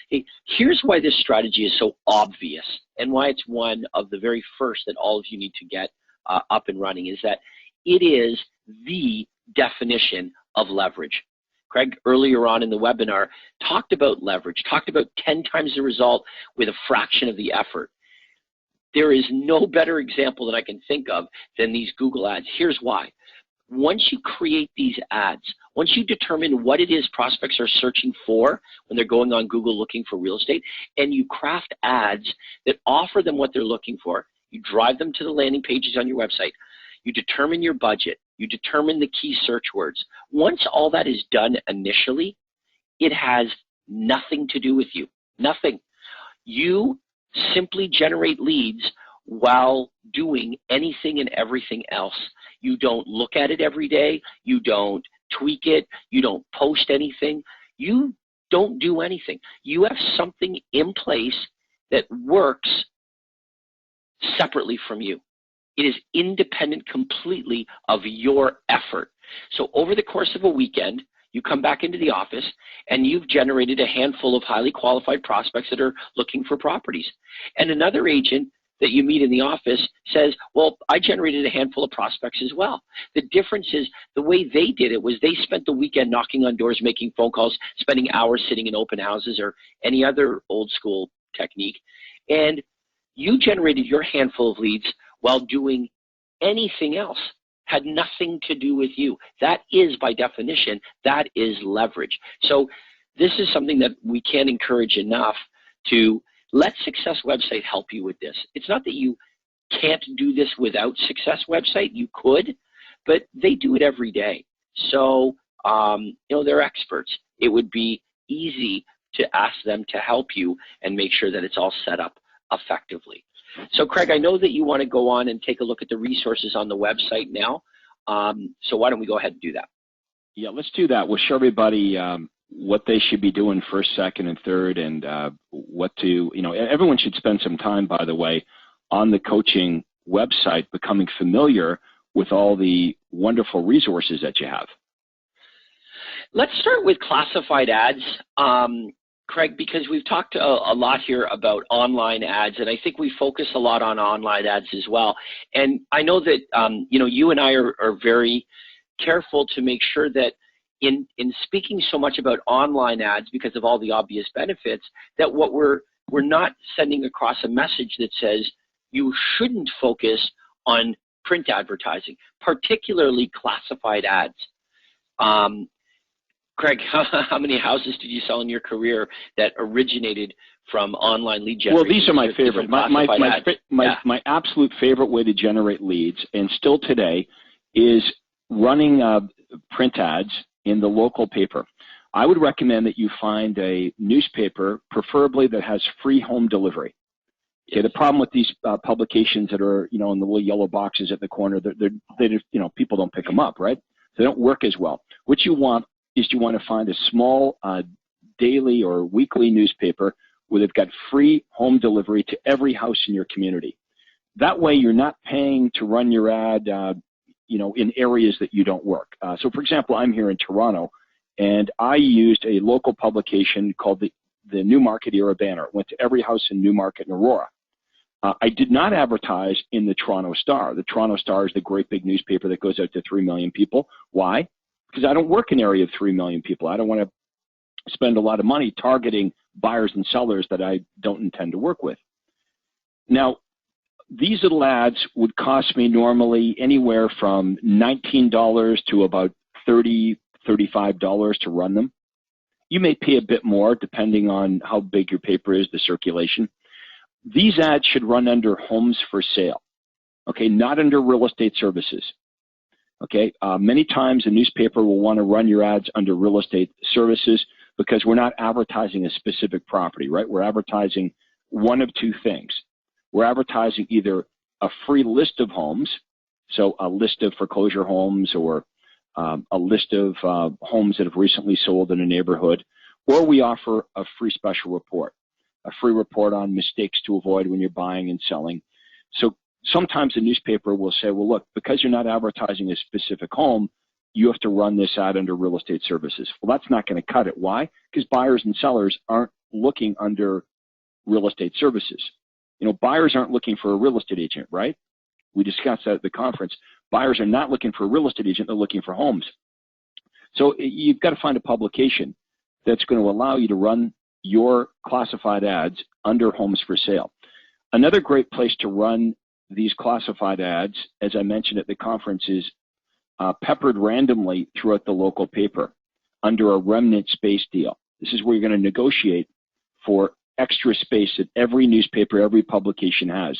Hey, here's why this strategy is so obvious and why it's one of the very first that all of you need to get up and running, is that it is the definition of leverage. Craig, earlier on in the webinar, talked about leverage, talked about 10 times the result with a fraction of the effort. There is no better example that I can think of than these Google ads. Here's why. Once you create these ads, once you determine what it is prospects are searching for when they're going on Google looking for real estate, and you craft ads that offer them what they're looking for, you drive them to the landing pages on your website, you determine your budget, you determine the key search words. Once all that is done initially, it has nothing to do with you, nothing. You simply generate leads while doing anything and everything else. You don't look at it every day. You don't tweak it. You don't post anything. You don't do anything. You have something in place that works separately from you. It is independent completely of your effort. So over the course of a weekend, you come back into the office and you've generated a handful of highly qualified prospects that are looking for properties. And another agent that you meet in the office says, well, I generated a handful of prospects as well. The difference is the way they did it was they spent the weekend knocking on doors, making phone calls, spending hours sitting in open houses or any other old school technique. And you generated your handful of leads while doing anything else. Had nothing to do with you. That is, by definition, that is leverage. So this is something that we can't encourage enough to let Success Website help you with this. It's not that you can't do this without Success Website. You could, but they do it every day. So, they're experts. It would be easy to ask them to help you and make sure that it's all set up effectively. So Craig, I know that you want to go on and take a look at the resources on the website now. So why don't we go ahead and do that? Yeah, let's do that. We'll show everybody what they should be doing first, second, and third, and what to, everyone should spend some time, by the way, on the coaching website, becoming familiar with all the wonderful resources that you have. Let's start with classified ads. Craig, because we've talked a lot here about online ads, and I think we focus a lot on online ads as well. And I know that you and I are very careful to make sure that in speaking so much about online ads because of all the obvious benefits, that what we're not sending across a message that says you shouldn't focus on print advertising, particularly classified ads. Craig, how many houses did you sell in your career that originated from online lead generation? Well, these are my favorite. My absolute favorite way to generate leads, and still today, is running print ads in the local paper. I would recommend that you find a newspaper, preferably that has free home delivery. Okay, the problem with these publications that are, in the little yellow boxes at the corner, people don't pick them up, right? They don't work as well. What you want is you want to find a small daily or weekly newspaper where they've got free home delivery to every house in your community. That way you're not paying to run your ad, in areas that you don't work. So for example, I'm here in Toronto, and I used a local publication called the Newmarket Era Banner. It went to every house in Newmarket and Aurora. I did not advertise in the Toronto Star. The Toronto Star is the great big newspaper that goes out to 3 million people. Why? Because I don't work in an area of 3 million people. I don't want to spend a lot of money targeting buyers and sellers that I don't intend to work with. Now, these little ads would cost me normally anywhere from $19 to about $30, $35 to run them. You may pay a bit more depending on how big your paper is, the circulation. These ads should run under homes for sale, okay, not under real estate services. Okay, many times a newspaper will want to run your ads under real estate services because we're not advertising a specific property, right? We're advertising one of two things. We're advertising either a free list of homes, so a list of foreclosure homes or a list of homes that have recently sold in a neighborhood, or we offer a free special report, a free report on mistakes to avoid when you're buying and selling. So sometimes the newspaper will say, well, look, because you're not advertising a specific home, you have to run this ad under real estate services. Well, that's not going to cut it. Why? Because buyers and sellers aren't looking under real estate services. Buyers aren't looking for a real estate agent, right? We discussed that at the conference. Buyers are not looking for a real estate agent, they're looking for homes. So you've got to find a publication that's going to allow you to run your classified ads under homes for sale. Another great place to run these classified ads, as I mentioned at the conference, is peppered randomly throughout the local paper under a remnant space deal. This is where you're going to negotiate for extra space that every newspaper, every publication has.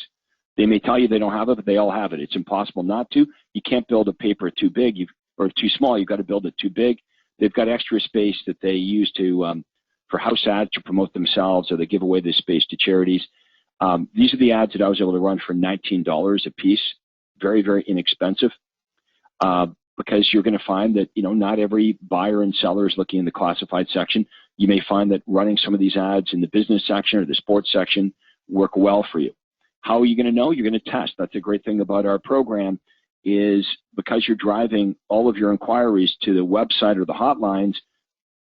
They may tell you they don't have it, but they all have it. It's impossible not to. You can't build a paper too big or too small. You've got to build it too big. They've got extra space that they use to for house ads to promote themselves, or they give away this space to charities. These are the ads that I was able to run for $19 a piece. Very, very inexpensive. Because you're going to find that, not every buyer and seller is looking in the classified section. You may find that running some of these ads in the business section or the sports section work well for you. How are you going to know? You're going to test. That's a great thing about our program, is because you're driving all of your inquiries to the website or the hotlines,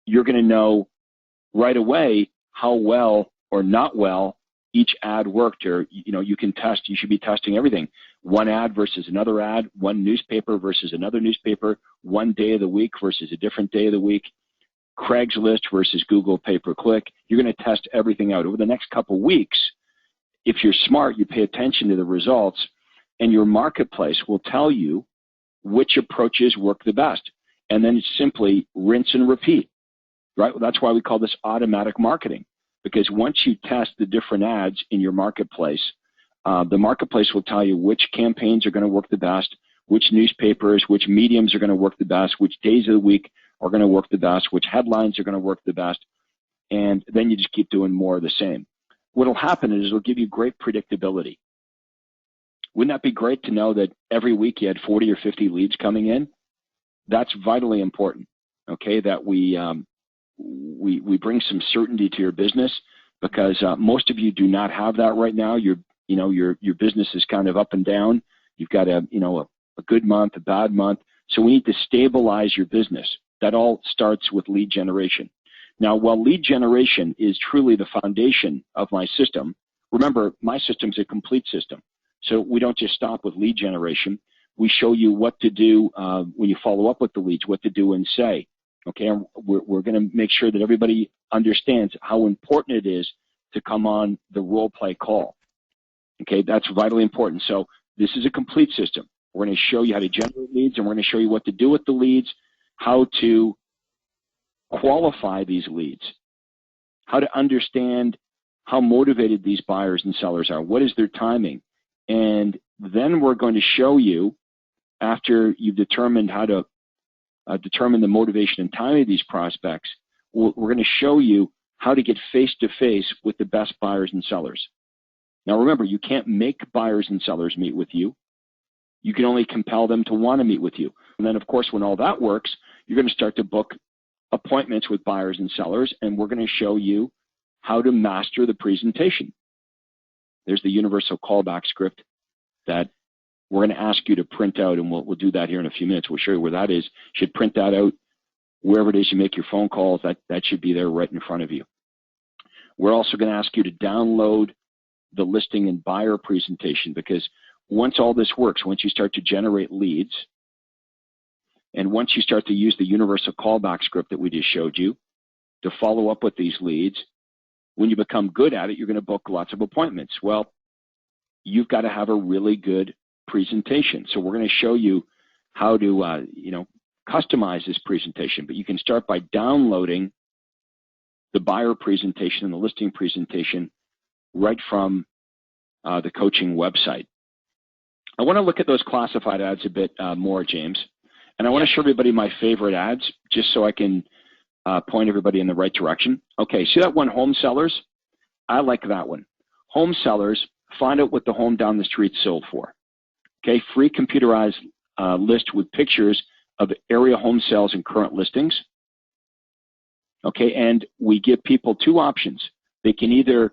you're going to know right away how well or not well each ad worked. Or, you can test. You should be testing everything. One ad versus another ad, one newspaper versus another newspaper, one day of the week versus a different day of the week, Craigslist versus Google pay-per-click. You're going to test everything out. Over the next couple of weeks, if you're smart, you pay attention to the results, and your marketplace will tell you which approaches work the best. And then it's simply rinse and repeat, right? That's why we call this automatic marketing, because once you test the different ads in your marketplace, the marketplace will tell you which campaigns are going to work the best, which newspapers, which mediums are going to work the best, which days of the week are going to work the best, which headlines are going to work the best, and then you just keep doing more of the same. What will happen is it'll give you great predictability. Wouldn't that be great to know that every week you had 40 or 50 leads coming in? That's vitally important, okay, that we bring some certainty to your business, because most of you do not have that right now. Your business is kind of up and down. You've got a good month, a bad month. So we need to stabilize your business. That all starts with lead generation. Now, while lead generation is truly the foundation of my system, remember, my system's a complete system. So we don't just stop with lead generation. We show you what to do when you follow up with the leads, what to do and say. Okay, and we're going to make sure that everybody understands how important it is to come on the role play call. Okay, that's vitally important. So this is a complete system. We're going to show you how to generate leads, and we're going to show you what to do with the leads, how to qualify these leads, how to understand how motivated these buyers and sellers are, what is their timing. And then we're going to show you, after you've determined how to determine the motivation and timing of these prospects, we're going to show you how to get face-to-face with the best buyers and sellers. Now remember, you can't make buyers and sellers meet with you. You can only compel them to want to meet with you. And then, of course, when all that works, you're going to start to book appointments with buyers and sellers, and we're going to show you how to master the presentation. There's the universal callback script that we're going to ask you to print out, and we'll do that here in a few minutes. We'll show you where that is. You should print that out wherever it is you make your phone calls. That should be there right in front of you. We're also going to ask you to download the listing and buyer presentation, because once all this works, once you start to generate leads, and once you start to use the universal callback script that we just showed you to follow up with these leads, when you become good at it, you're going to book lots of appointments. Well, you've got to have a really good presentation. So we're going to show you how to, customize this presentation. But you can start by downloading the buyer presentation and the listing presentation right from the coaching website. I want to look at those classified ads a bit more, James. And I want to show everybody my favorite ads just so I can point everybody in the right direction. Okay, see that one, home sellers? I like that one. Home sellers, find out what the home down the street sold for. Okay, free computerized list with pictures of area home sales and current listings. Okay, and we give people two options. They can either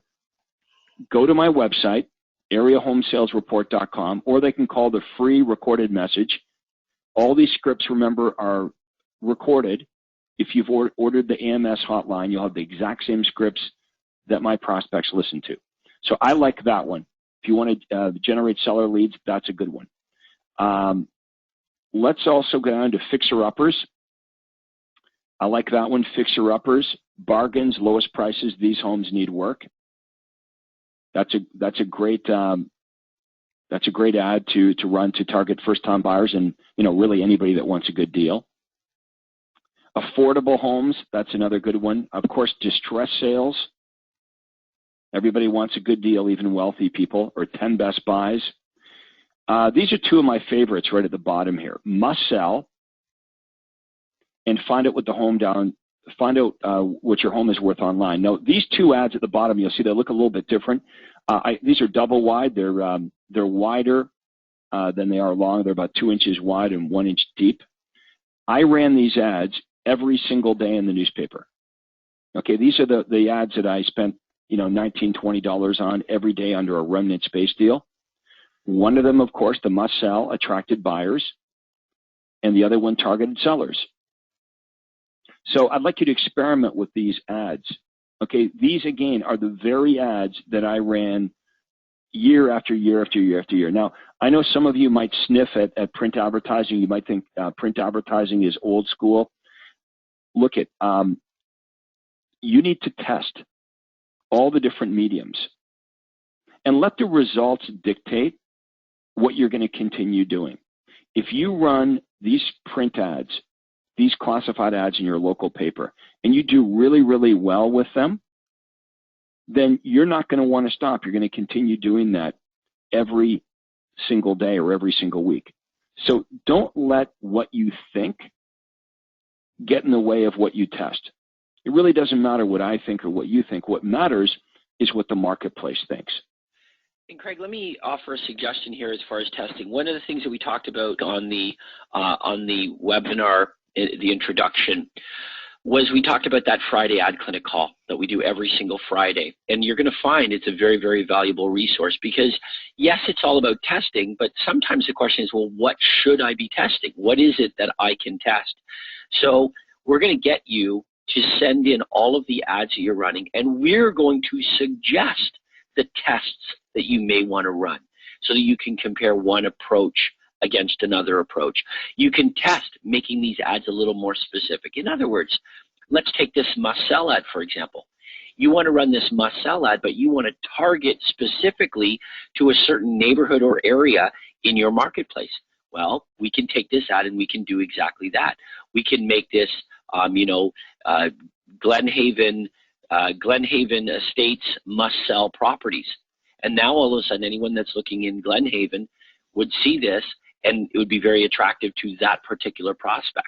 go to my website, areahomesalesreport.com, or they can call the free recorded message. All these scripts, remember, are recorded. If you've ordered the AMS hotline, you'll have the exact same scripts that my prospects listen to. So I like that one. If you want to generate seller leads, that's a good one. Let's also go down to fixer-uppers. I like that one, fixer-uppers, bargains, lowest prices, these homes need work. That's a great ad to run to target first-time buyers and really anybody that wants a good deal. Affordable homes, that's another good one. Of course, distress sales. Everybody wants a good deal, even wealthy people, or 10 best buys. These are two of my favorites right at the bottom here. Must sell and find out what the home find out what your home is worth online. Now, these two ads at the bottom, you'll see they look a little bit different. These are double wide. They're wider than they are long. They're about 2 inches wide and 1 inch deep. I ran these ads every single day in the newspaper. Okay, these are the ads that I spent $19, $20 on every day under a remnant space deal. One of them, of course, the must sell, attracted buyers, and the other one targeted sellers. So I'd like you to experiment with these ads. Okay, these again are the very ads that I ran year after year after year after year. Now, I know some of you might sniff at print advertising. You might think print advertising is old school. Look at, you need to test all the different mediums and let the results dictate what you're going to continue doing. If you run these print ads, these classified ads in your local paper, and you do really, really well with them, then you're not going to want to stop. You're going to continue doing that every single day or every single week. So don't let what you think get in the way of what you test. It really doesn't matter what I think or what you think. What matters is what the marketplace thinks. And Craig, let me offer a suggestion here as far as testing. One of the things that we talked about on the webinar, the introduction, was we talked about that Friday ad clinic call that we do every single Friday. And you're going to find it's a very, very valuable resource because, yes, it's all about testing, but sometimes the question is, well, what should I be testing? What is it that I can test? So we're going to get you to send in all of the ads that you're running, and we're going to suggest the tests that you may want to run so that you can compare one approach against another approach. You can test making these ads a little more specific. In other words, let's take this must sell ad, for example. You want to run this must sell ad, but you want to target specifically to a certain neighborhood or area in your marketplace. Well, we can take this ad and we can do exactly that. We can make this, Glenhaven Estates must sell properties. And now all of a sudden, anyone that's looking in Glenhaven would see this, and it would be very attractive to that particular prospect.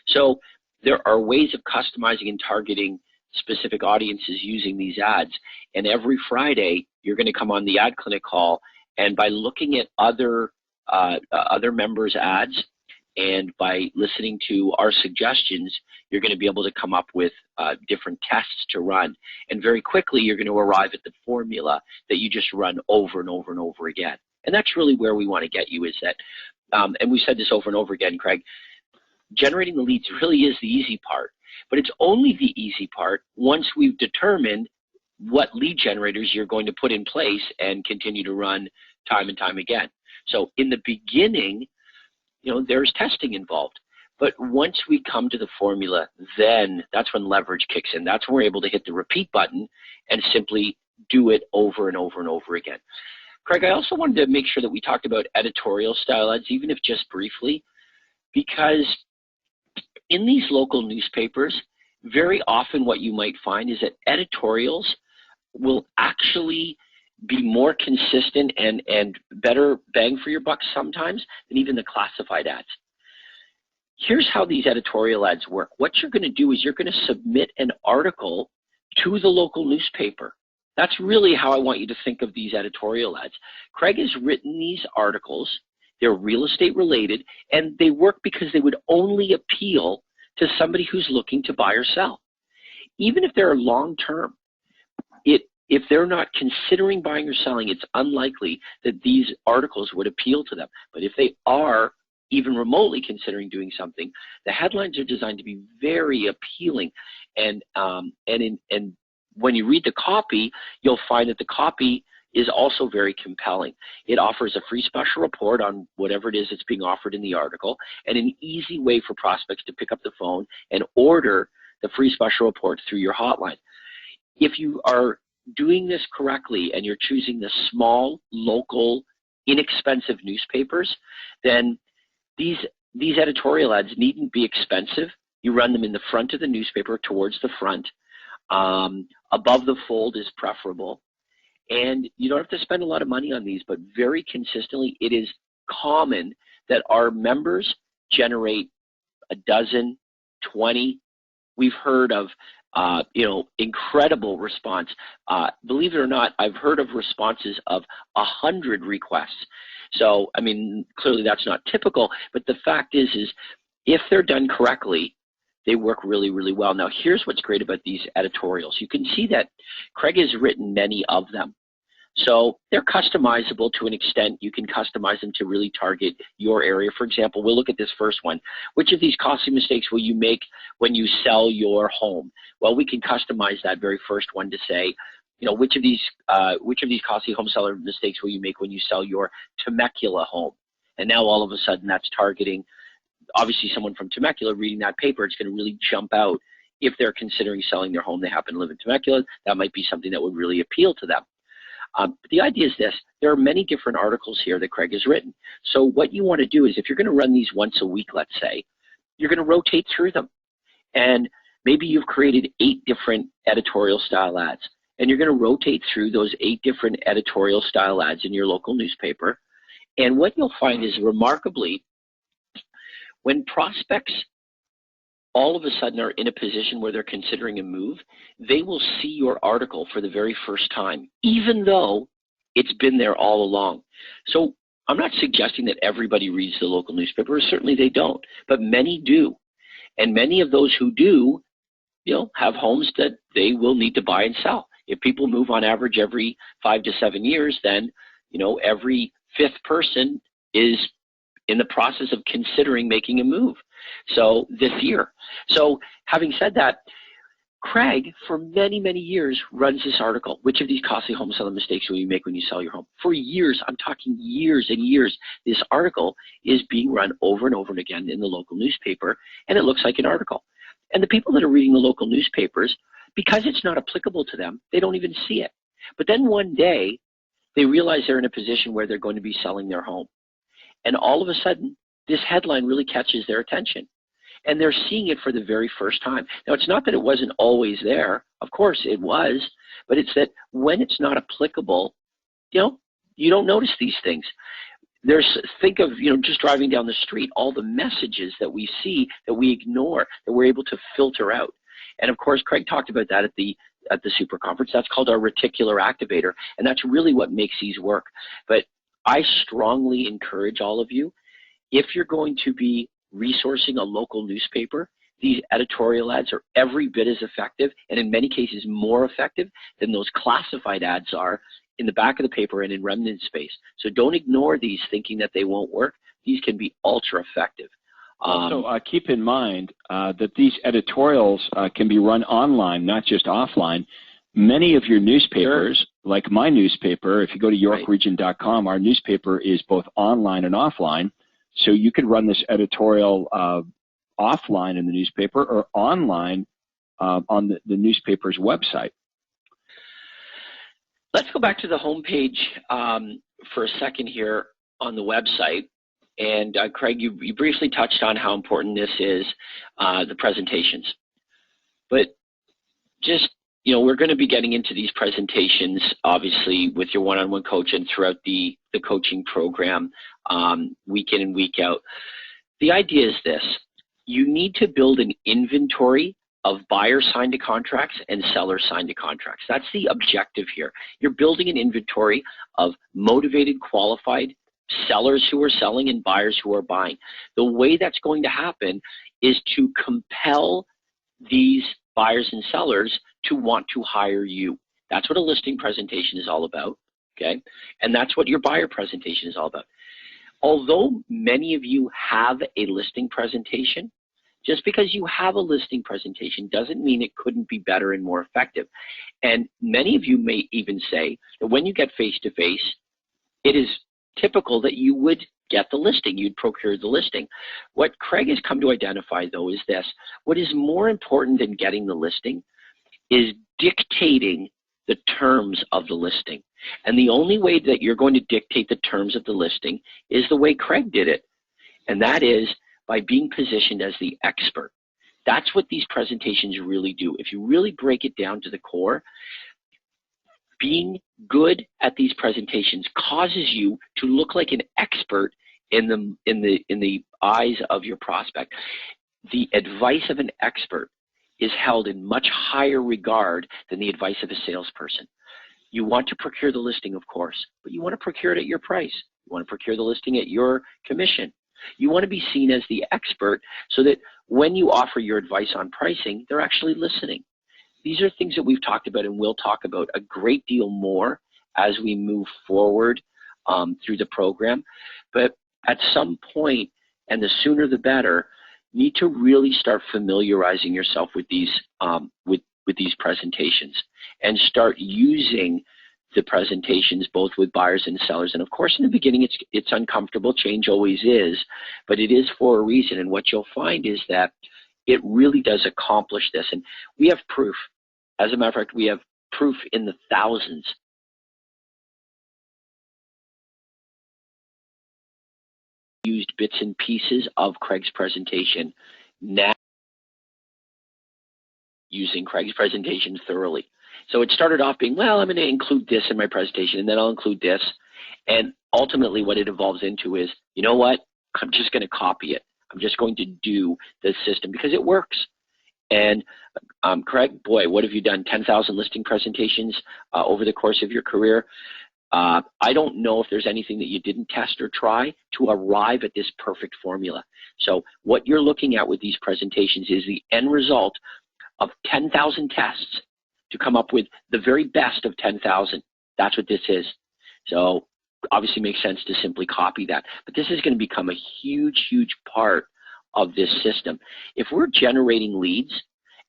So there are ways of customizing and targeting specific audiences using these ads. And every Friday, you're going to come on the Ad Clinic call, and by looking at other members' ads and by listening to our suggestions, you're going to be able to come up with different tests to run. And very quickly, you're going to arrive at the formula that you just run over and over and over again. And that's really where we want to get you, is that, and we said this over and over again, Craig, generating the leads really is the easy part, but it's only the easy part once we've determined what lead generators you're going to put in place and continue to run time and time again. So in the beginning, there's testing involved, but once we come to the formula, then that's when leverage kicks in. That's when we're able to hit the repeat button and simply do it over and over and over again. Craig, I also wanted to make sure that we talked about editorial style ads, even if just briefly, because in these local newspapers, very often what you might find is that editorials will actually be more consistent and better bang for your buck sometimes than even the classified ads. Here's how these editorial ads work. What you're going to do is you're going to submit an article to the local newspaper. That's really how I want you to think of these editorial ads. Craig has written these articles. They're real estate related, and they work because they would only appeal to somebody who's looking to buy or sell. Even if they're long term, if they're not considering buying or selling, it's unlikely that these articles would appeal to them. But if they are even remotely considering doing something, the headlines are designed to be very appealing. And when you read the copy, you'll find that the copy is also very compelling. It offers a free special report on whatever it is that's being offered in the article, and an easy way for prospects to pick up the phone and order the free special report through your hotline. If you are doing this correctly and you're choosing the small, local, inexpensive newspapers, then these editorial ads needn't be expensive. You run them in the front of the newspaper, towards the front. Above the fold is preferable. And you don't have to spend a lot of money on these, but very consistently, it is common that our members generate a dozen, 20. We've heard of incredible response. Believe it or not, I've heard of responses of 100 requests. So, I mean, clearly that's not typical, but the fact is if they're done correctly, they work really, really well. Now, here's what's great about these editorials. You can see that Craig has written many of them. So they're customizable to an extent. You can customize them to really target your area. For example, we'll look at this first one. Which of these costly mistakes will you make when you sell your home? Well, we can customize that very first one to say, which of these costly home seller mistakes will you make when you sell your Temecula home? And now all of a sudden that's targeting, obviously, someone from Temecula reading that paper. It's going to really jump out. If they're considering selling their home, they happen to live in Temecula, that might be something that would really appeal to them. But the idea is this: there are many different articles here that Craig has written. So what you want to do is, if you're going to run these once a week, let's say, you're going to rotate through them. And maybe you've created 8 different editorial style ads, and you're going to rotate through those 8 different editorial style ads in your local newspaper. And what you'll find is, remarkably, when prospects all of a sudden are in a position where they're considering a move, they will see your article for the very first time, even though it's been there all along. So I'm not suggesting that everybody reads the local newspaper. Certainly they don't, but many do. And many of those who do, have homes that they will need to buy and sell. If people move on average every 5 to 7 years, then, every 5th person is in the process of considering making a move. So this year. So having said that, Craig, for many, many years, runs this article. Which of these costly home selling mistakes will you make when you sell your home? For years, I'm talking years and years, this article is being run over and over and again in the local newspaper, and it looks like an article. And the people that are reading the local newspapers, because it's not applicable to them, they don't even see it. But then one day, they realize they're in a position where they're going to be selling their home. And all of a sudden, this headline really catches their attention. And they're seeing it for the very first time. Now, it's not that it wasn't always there. Of course it was. But it's that when it's not applicable, you don't notice these things. think of, just driving down the street, all the messages that we see that we ignore, that we're able to filter out. And of course, Craig talked about that at the super conference. That's called our reticular activator, and that's really what makes these work. But I strongly encourage all of you, if you're going to be resourcing a local newspaper, these editorial ads are every bit as effective, and in many cases more effective than those classified ads are in the back of the paper and in remnant space. So don't ignore these thinking that they won't work. These can be ultra effective. Also, keep in mind that these editorials can be run online, not just offline. Many of your newspapers, Sure. like my newspaper, if you go to yorkregion.com, our newspaper is both online and offline. So you could run this editorial offline in the newspaper or online on the newspaper's website. Let's go back to the homepage for a second here on the website. And Craig, you briefly touched on how important this is, the presentations. But just, we're going to be getting into these presentations, obviously, with your one-on-one coach and throughout the coaching program, week in and week out. The idea is this. You need to build an inventory of buyers signed to contracts and sellers signed to contracts. That's the objective here. You're building an inventory of motivated, qualified sellers who are selling and buyers who are buying. The way that's going to happen is to compel these buyers and sellers to want to hire you. That's what a listing presentation is all about, okay? And that's what your buyer presentation is all about. Although many of you have a listing presentation, just because you have a listing presentation doesn't mean it couldn't be better and more effective. And many of you may even say that when you get face-to-face, it is typical that you would get the listing, you'd procure the listing. What Craig has come to identify, though, is this. What is more important than getting the listing is dictating the terms of the listing. And the only way that you're going to dictate the terms of the listing is the way Craig did it, and that is by being positioned as the expert. That's what these presentations really do. If you really break it down to the core, being good at these presentations causes you to look like an expert in the eyes of your prospect. The advice of an expert is held in much higher regard than the advice of a salesperson. You want to procure the listing, of course, but you want to procure it at your price. You want to procure the listing at your commission. You want to be seen as the expert so that when you offer your advice on pricing, they're actually listening. These are things that we've talked about and will talk about a great deal more as we move forward through the program. But at some point, and the sooner the better, you need to really start familiarizing yourself with these presentations and start using the presentations both with buyers and sellers. And of course, in the beginning, it's uncomfortable. Change always is, but it is for a reason. And what you'll find is that it really does accomplish this. And we have proof. As a matter of fact, we have proof in the thousands. Used bits and pieces of Craig's presentation, now using Craig's presentation thoroughly. So it started off being, well, I'm going to include this in my presentation, and then I'll include this. And ultimately what it evolves into is, you know what? I'm just going to copy it. I'm just going to do the system because it works. And Craig, boy, what have you done? 10,000 listing presentations over the course of your career. I don't know if there's anything that you didn't test or try to arrive at this perfect formula. So what you're looking at with these presentations is the end result of 10,000 tests to come up with the very best of 10,000. That's what this is. So obviously makes sense to simply copy that. But this is going to become a huge, huge part of this system. If we're generating leads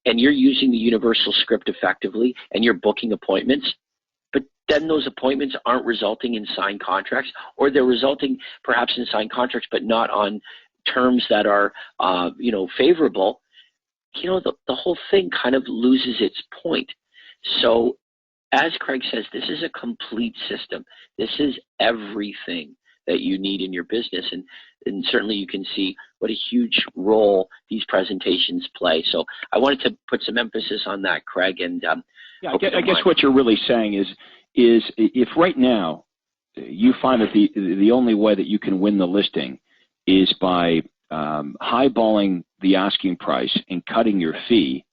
and you're using the universal script effectively and you're booking appointments, but then those appointments aren't resulting in signed contracts, or they're resulting perhaps in signed contracts but not on terms that are favorable, the whole thing kind of loses its point. So as Craig says, this is a complete system. This is everything that you need in your business, and certainly you can see what a huge role these presentations play. So I wanted to put some emphasis on that, Craig. And I guess what you're really saying is if right now you find that the only way that you can win the listing is by highballing the asking price and cutting your fee,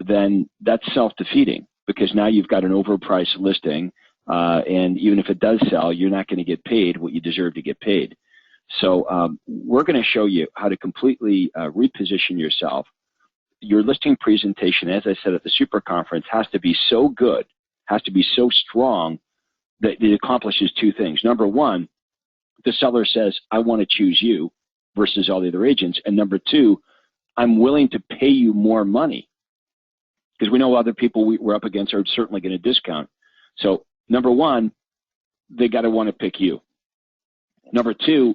then that's self-defeating, because now you've got an overpriced listing, and even if it does sell, you're not going to get paid what you deserve to get paid. So we're going to show you how to completely reposition yourself. Your listing presentation, as I said at the super conference, has to be so good, has to be so strong that it accomplishes two things. Number one, the seller says, I want to choose you versus all the other agents. And number two, I'm willing to pay you more money, because we know other people we're up against are certainly going to discount. So number one, they got to want to pick you. Number two,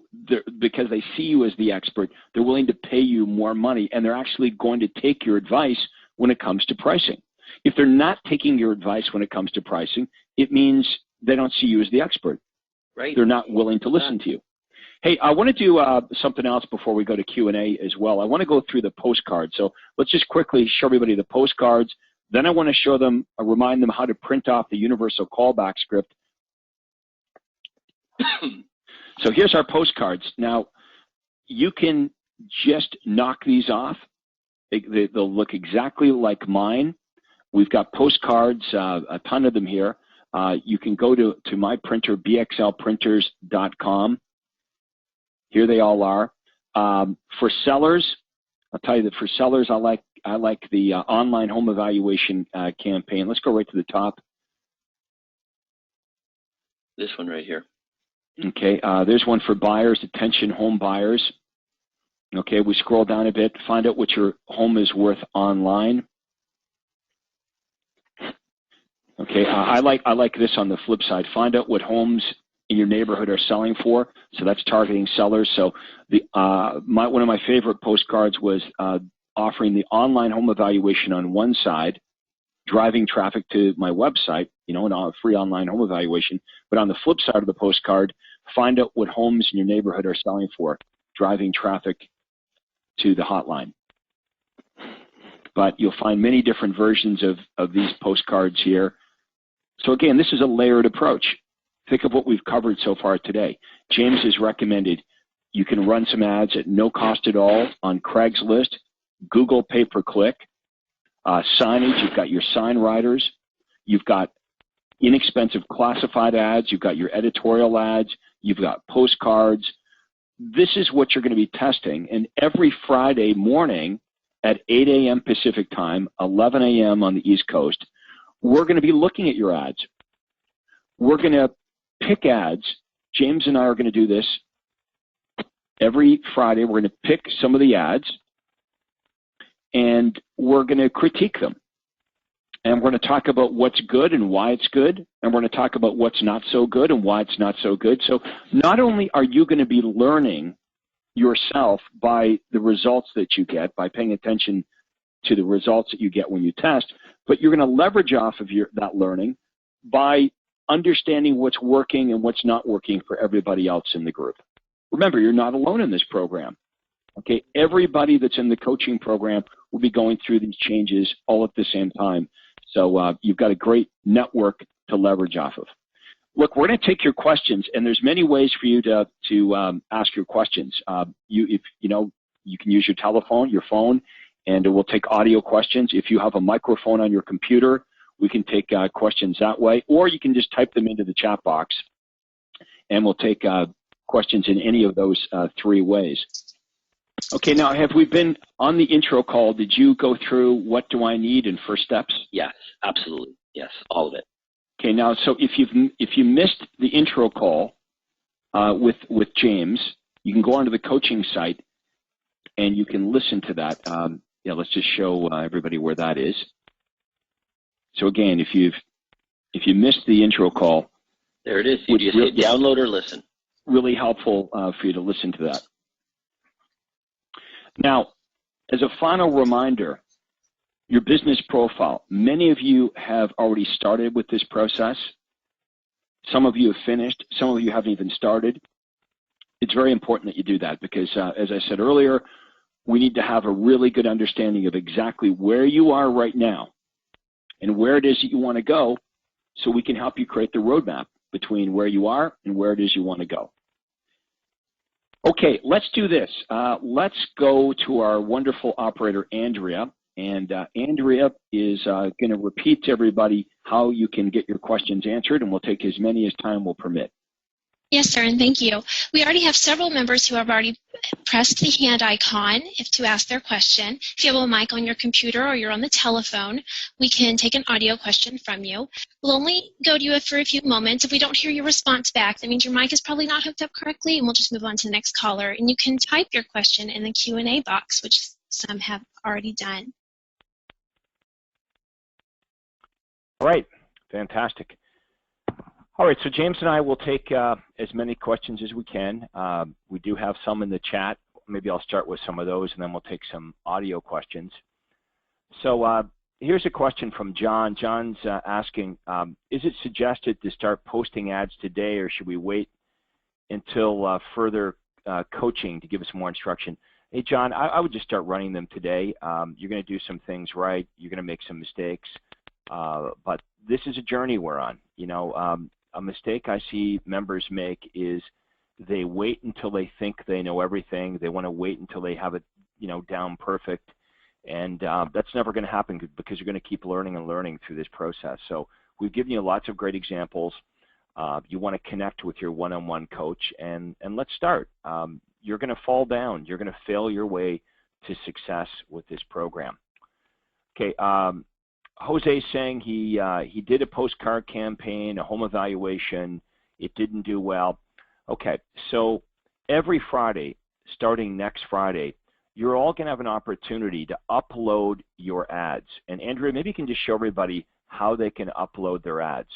because they see you as the expert, they're willing to pay you more money, and they're actually going to take your advice when it comes to pricing. If they're not taking your advice when it comes to pricing, it means they don't see you as the expert. Right. They're not willing to listen to you. Hey, I want to do something else before we go to Q&A as well. I want to go through the postcards. So let's just quickly show everybody the postcards. Then I want to show them, remind them how to print off the universal callback script. So here's our postcards. Now, you can just knock these off. They'll look exactly like mine. We've got postcards, a ton of them here. You can go to my printer, bxlprinters.com. Here they all are. For sellers, I'll tell you that for sellers, I like the online home evaluation campaign. Let's go right to the top. This one right here. Okay, there's one for buyers, attention home buyers. Okay, we scroll down a bit, find out what your home is worth online. Okay, I like this on the flip side. Find out what homes in your neighborhood are selling for. So that's targeting sellers. So one of my favorite postcards was offering the online home evaluation on one side, driving traffic to my website, a free online home evaluation. But on the flip side of the postcard, find out what homes in your neighborhood are selling for, driving traffic to the hotline. But you'll find many different versions of these postcards here. So again, this is a layered approach. Think of what we've covered so far today. James has recommended you can run some ads at no cost at all on Craigslist, Google pay-per-click, signage. You've got your sign writers. You've got inexpensive classified ads. You've got your editorial ads. You've got postcards. This is what you're going to be testing. And every Friday morning at 8 a.m. Pacific time, 11 a.m. on the East Coast, we're going to be looking at your ads. We're going to pick ads. James and I are going to do this every Friday. We're going to pick some of the ads, and we're going to critique them. And we're going to talk about what's good and why it's good. And we're going to talk about what's not so good and why it's not so good. So not only are you going to be learning yourself by the results that you get, by paying attention to the results that you get when you test, but you're going to leverage off of that learning by understanding what's working and what's not working for everybody else in the group. Remember, you're not alone in this program. Okay, everybody that's in the coaching program will be going through these changes all at the same time. So you've got a great network to leverage off of. Look, we're going to take your questions, and there's many ways for you to ask your questions. You can use your telephone, your phone, and we'll take audio questions. If you have a microphone on your computer, we can take questions that way, or you can just type them into the chat box, and we'll take questions in any of those three ways. Okay, now have we been on the intro call? Did you go through what do I need in first steps? Yes, absolutely. Yes, all of it. Okay, now so if you missed the intro call with James, you can go onto the coaching site and you can listen to that. Let's just show everybody where that is. So again, if you missed the intro call, there it is. You just hit download or listen. Really helpful for you to listen to that. Now, as a final reminder, your business profile. Many of you have already started with this process. Some of you have finished. Some of you haven't even started. It's very important that you do that because, as I said earlier, we need to have a really good understanding of exactly where you are right now and where it is that you want to go so we can help you create the roadmap between where you are and where it is you want to go. Okay, let's do this. Let's go to our wonderful operator, Andrea. And Andrea is going to repeat to everybody how you can get your questions answered, and we'll take as many as time will permit. Yes, sir, and thank you. We already have several members who have already pressed the hand icon to ask their question. If you have a mic on your computer or you're on the telephone, we can take an audio question from you. We'll only go to you for a few moments. If we don't hear your response back, that means your mic is probably not hooked up correctly, and we'll just move on to the next caller. And you can type your question in the Q&A box, which some have already done. All right, fantastic. All right, so James and I will take as many questions as we can. We do have some in the chat. Maybe I'll start with some of those, and then we'll take some audio questions. So here's a question from John. John's asking, is it suggested to start posting ads today, or should we wait until further coaching to give us more instruction? Hey, John, I would just start running them today. You're going to do some things right. You're going to make some mistakes. But this is a journey we're on. You know, a mistake I see members make is they wait until they think they know everything. They want to wait until they have it, you know, down perfect. And that's never going to happen because you're going to keep learning and learning through this process. So we've given you lots of great examples. You want to connect with your one-on-one coach, and let's start. You're going to fall down. You're going to fail your way to success with this program. Okay. Jose's saying he did a postcard campaign, a home evaluation. It didn't do well. Okay, so every Friday, starting next Friday, you're all going to have an opportunity to upload your ads. And Andrea, maybe you can just show everybody how they can upload their ads.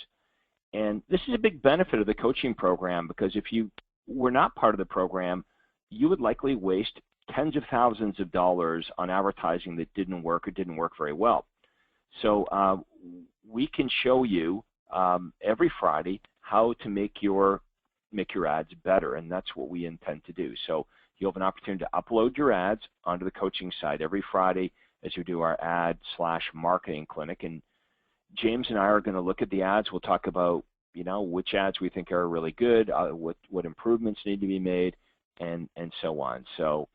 And this is a big benefit of the coaching program, because if you were not part of the program, you would likely waste tens of thousands of dollars on advertising that didn't work or didn't work very well. So we can show you every Friday how to make your ads better, and that's what we intend to do. So you'll have an opportunity to upload your ads onto the coaching site every Friday as we do our ad/marketing clinic. And James and I are going to look at the ads. We'll talk about, you know, which ads we think are really good, what improvements need to be made, and so on. So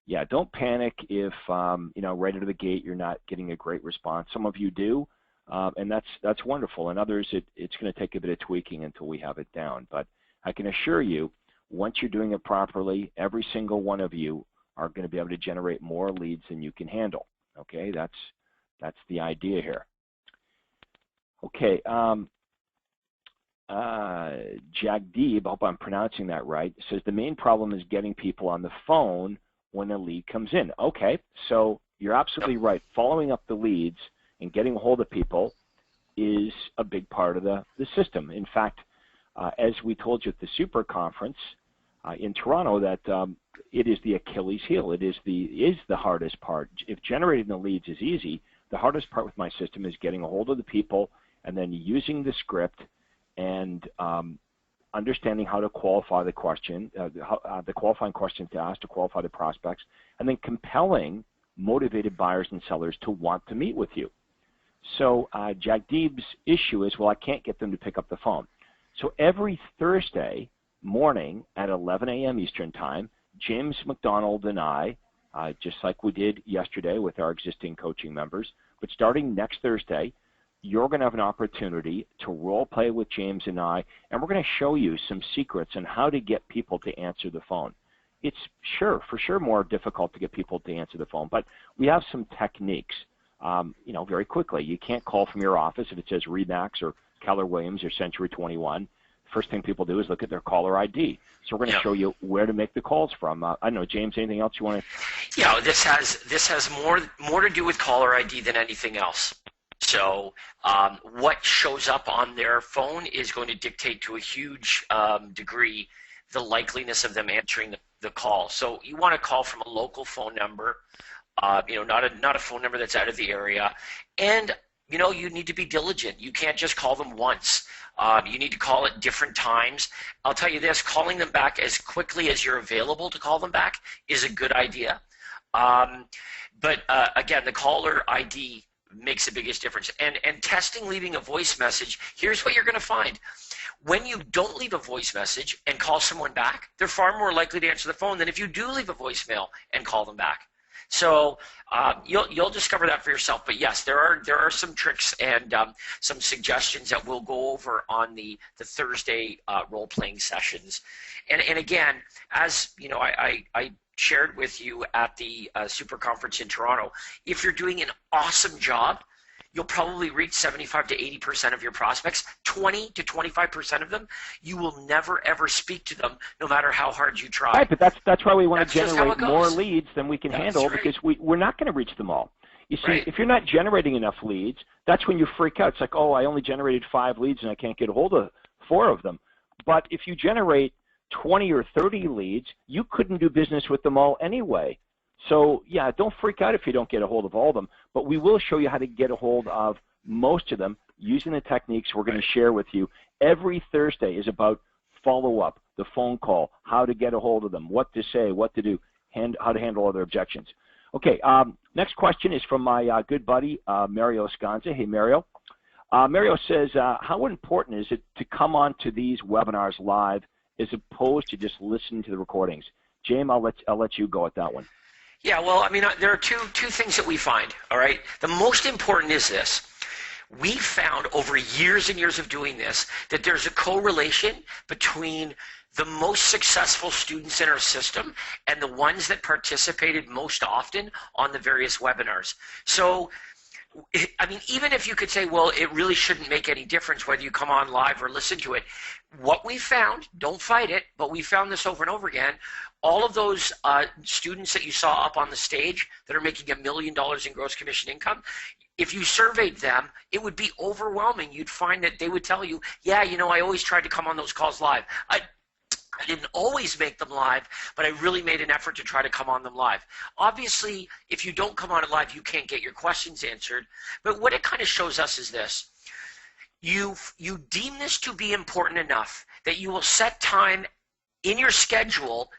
yeah, don't panic if you know, right out of the gate you're not getting a great response. Some of you do, and that's wonderful. And others, it's going to take a bit of tweaking until we have it down. But I can assure you, once you're doing it properly, every single one of you are going to be able to generate more leads than you can handle. Okay, that's the idea here. Okay, Jagdeep, I hope I'm pronouncing that right, says the main problem is getting people on the phone when a lead comes in. Okay, so you're absolutely right. Following up the leads and getting a hold of people is a big part of the system. In fact, as we told you at the Super Conference in Toronto, that it is the Achilles heel. It is the hardest part. If generating the leads is easy, the hardest part with my system is getting a hold of the people and then using the script and understanding how to qualify the question, the qualifying questions to ask to qualify the prospects, and then compelling motivated buyers and sellers to want to meet with you. So Jagdeep's issue is, well, I can't get them to pick up the phone. So every Thursday morning at 11 a.m. Eastern Time, James McDonald and I, just like we did yesterday with our existing coaching members, but starting next Thursday, you're going to have an opportunity to role play with James and I, and we're going to show you some secrets on how to get people to answer the phone. It's for sure more difficult to get people to answer the phone, but we have some techniques. You know, very quickly, you can't call from your office if it says Remax or Keller Williams or Century 21. First thing people do is look at their caller ID. So we're going to show you where to make the calls from. I don't know, James, anything else you want to? Yeah, this has more to do with caller ID than anything else. So what shows up on their phone is going to dictate to a huge degree the likeliness of them answering the call. So you want to call from a local phone number, you know, not a phone number that's out of the area, and you know, you need to be diligent. You can't just call them once. You need to call at different times. I'll tell you this: calling them back as quickly as you're available to call them back is a good idea. But again, the caller ID makes the biggest difference. And testing leaving a voice message, here's what you're going to find. When you don't leave a voice message and call someone back, they're far more likely to answer the phone than if you do leave a voicemail and call them back. So you'll discover that for yourself. But yes, there are some tricks and some suggestions that we'll go over on the Thursday role-playing sessions. And again, as you know, I shared with you at the Super Conference in Toronto, if you're doing an awesome job, you'll probably reach 75 to 80% of your prospects. 20 to 25% of them, you will never ever speak to them, no matter how hard you try. Right, but that's why we want to generate more leads than we can handle, because we're not going to reach them all. You see, if you're not generating enough leads, that's when you freak out. It's like, oh, I only generated 5 leads and I can't get a hold of 4 of them. But if you generate 20 or 30 leads, you couldn't do business with them all anyway. So yeah, don't freak out if you don't get a hold of all of them, but we will show you how to get a hold of most of them using the techniques we're going to share with you. Every Thursday is about follow-up, the phone call, how to get a hold of them, what to say, what to do, and how to handle other objections. Okay, next question is from my good buddy, Mario Scanza. Hey, Mario. Mario says, how important is it to come on to these webinars live as opposed to just listening to the recordings? James, I'll let you go at that one. Yeah, well, I mean, there are two things that we find, all right? The most important is this. We found over years and years of doing this that there's a correlation between the most successful students in our system and the ones that participated most often on the various webinars. So, I mean, even if you could say, well, it really shouldn't make any difference whether you come on live or listen to it, what we found, don't fight it, but we found this over and over again, all of those students that you saw up on the stage that are making $1 million in gross commission income, if you surveyed them, it would be overwhelming. You'd find that they would tell you, yeah, you know, I always tried to come on those calls live. I didn't always make them live, but I really made an effort to try to come on them live. Obviously, if you don't come on it live, you can't get your questions answered. But what it kind of shows us is this. You deem this to be important enough that you will set time in your schedule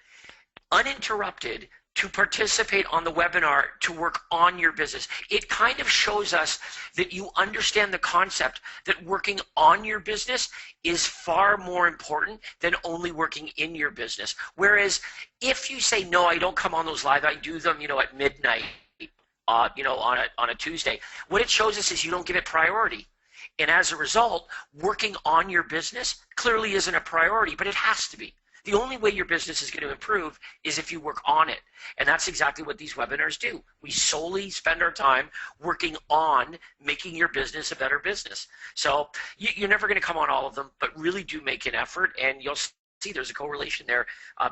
uninterrupted to participate on the webinar to work on your business. It kind of shows us that you understand the concept that working on your business is far more important than only working in your business. Whereas if you say, no, I don't come on those live, I do them, you know, at midnight, you know, on a Tuesday, what it shows us is you don't give it priority. And as a result, working on your business clearly isn't a priority, but it has to be. The only way your business is going to improve is if you work on it. And that's exactly what these webinars do. We solely spend our time working on making your business a better business. So you're never going to come on all of them, but really do make an effort, and you'll see there's a correlation there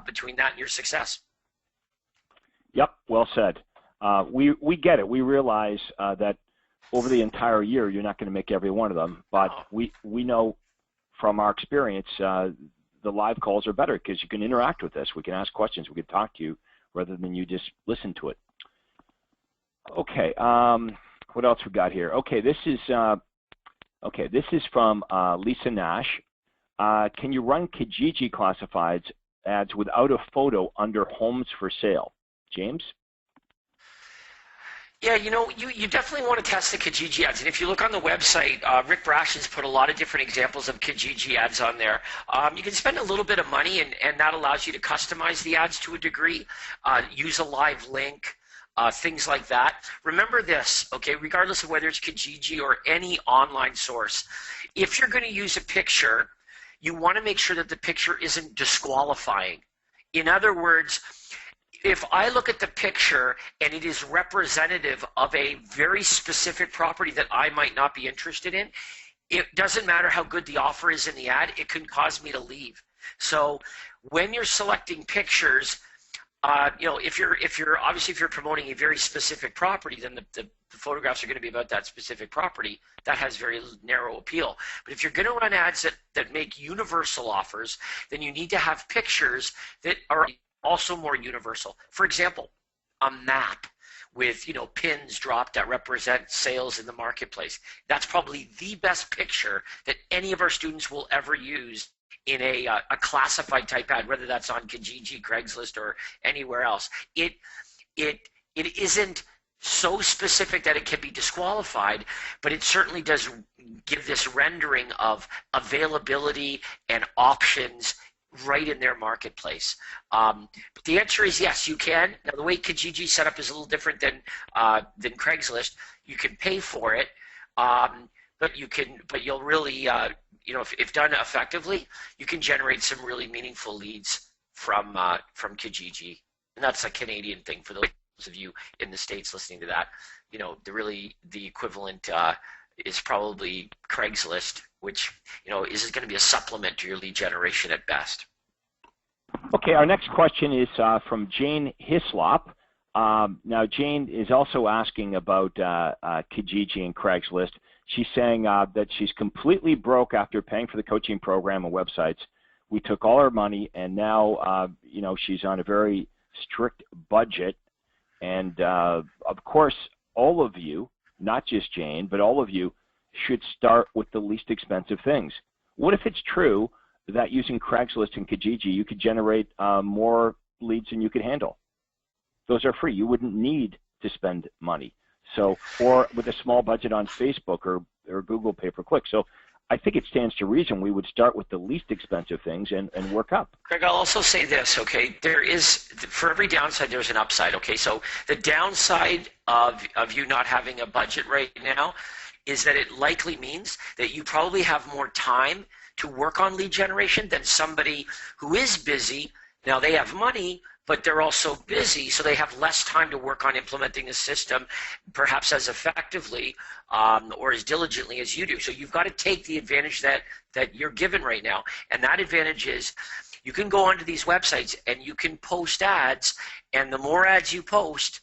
between that and your success. Yep, well said. We get it. We realize that over the entire year, you're not going to make every one of them, but we know from our experience the live calls are better because you can interact with us. We can ask questions. We can talk to you rather than you just listen to it. Okay, what else we got here? Okay, this is from Lisa Nash. Can you run Kijiji classifieds ads without a photo under homes for sale? James? Yeah, you know, you definitely want to test the Kijiji ads. And if you look on the website, Rick Brash has put a lot of different examples of Kijiji ads on there. You can spend a little bit of money, and that allows you to customize the ads to a degree, use a live link, things like that. Remember this, okay, regardless of whether it's Kijiji or any online source, if you're going to use a picture, you want to make sure that the picture isn't disqualifying. In other words, if I look at the picture and it is representative of a very specific property that I might not be interested in, it doesn't matter how good the offer is in the ad, it can cause me to leave. So when you're selecting pictures, you know, if you're promoting a very specific property, then the photographs are going to be about that specific property. That has very narrow appeal. But if you're going to run ads that make universal offers, then you need to have pictures that are also more universal. For example, a map with, you know, pins dropped that represent sales in the marketplace. That's probably the best picture that any of our students will ever use in a classified type ad, whether that's on Kijiji, Craigslist, or anywhere else. It isn't so specific that it can be disqualified, but it certainly does give this rendering of availability and options right in their marketplace. But the answer is yes, you can. Now, the way Kijiji set up is a little different than Craigslist. You can pay for it, but you'll really, if done effectively, you can generate some really meaningful leads from Kijiji, and that's a Canadian thing for those of you in the States listening to that. The equivalent is probably Craigslist, which is going to be a supplement to your lead generation at best. Okay, our next question is from Jane Hislop. Now, Jane is also asking about Kijiji and Craigslist. She's saying that she's completely broke after paying for the coaching program and websites. We took all her money, and now she's on a very strict budget. And of course, all of you, not just Jane, but all of you should start with the least expensive things. What if it's true that using Craigslist and Kijiji, you could generate more leads than you could handle? Those are free. You wouldn't need to spend money. So, or with a small budget on Facebook or Google pay-per-click. So I think it stands to reason we would start with the least expensive things and work up. Craig, I'll also say this, okay? There is, for every downside, there's an upside, okay? So the downside of you not having a budget right now is that it likely means that you probably have more time to work on lead generation than somebody who is busy. Now, they have money, but they're also busy, so they have less time to work on implementing the system, perhaps as effectively or as diligently as you do. So you've got to take the advantage that you're given right now. And that advantage is you can go onto these websites and you can post ads, and the more ads you post,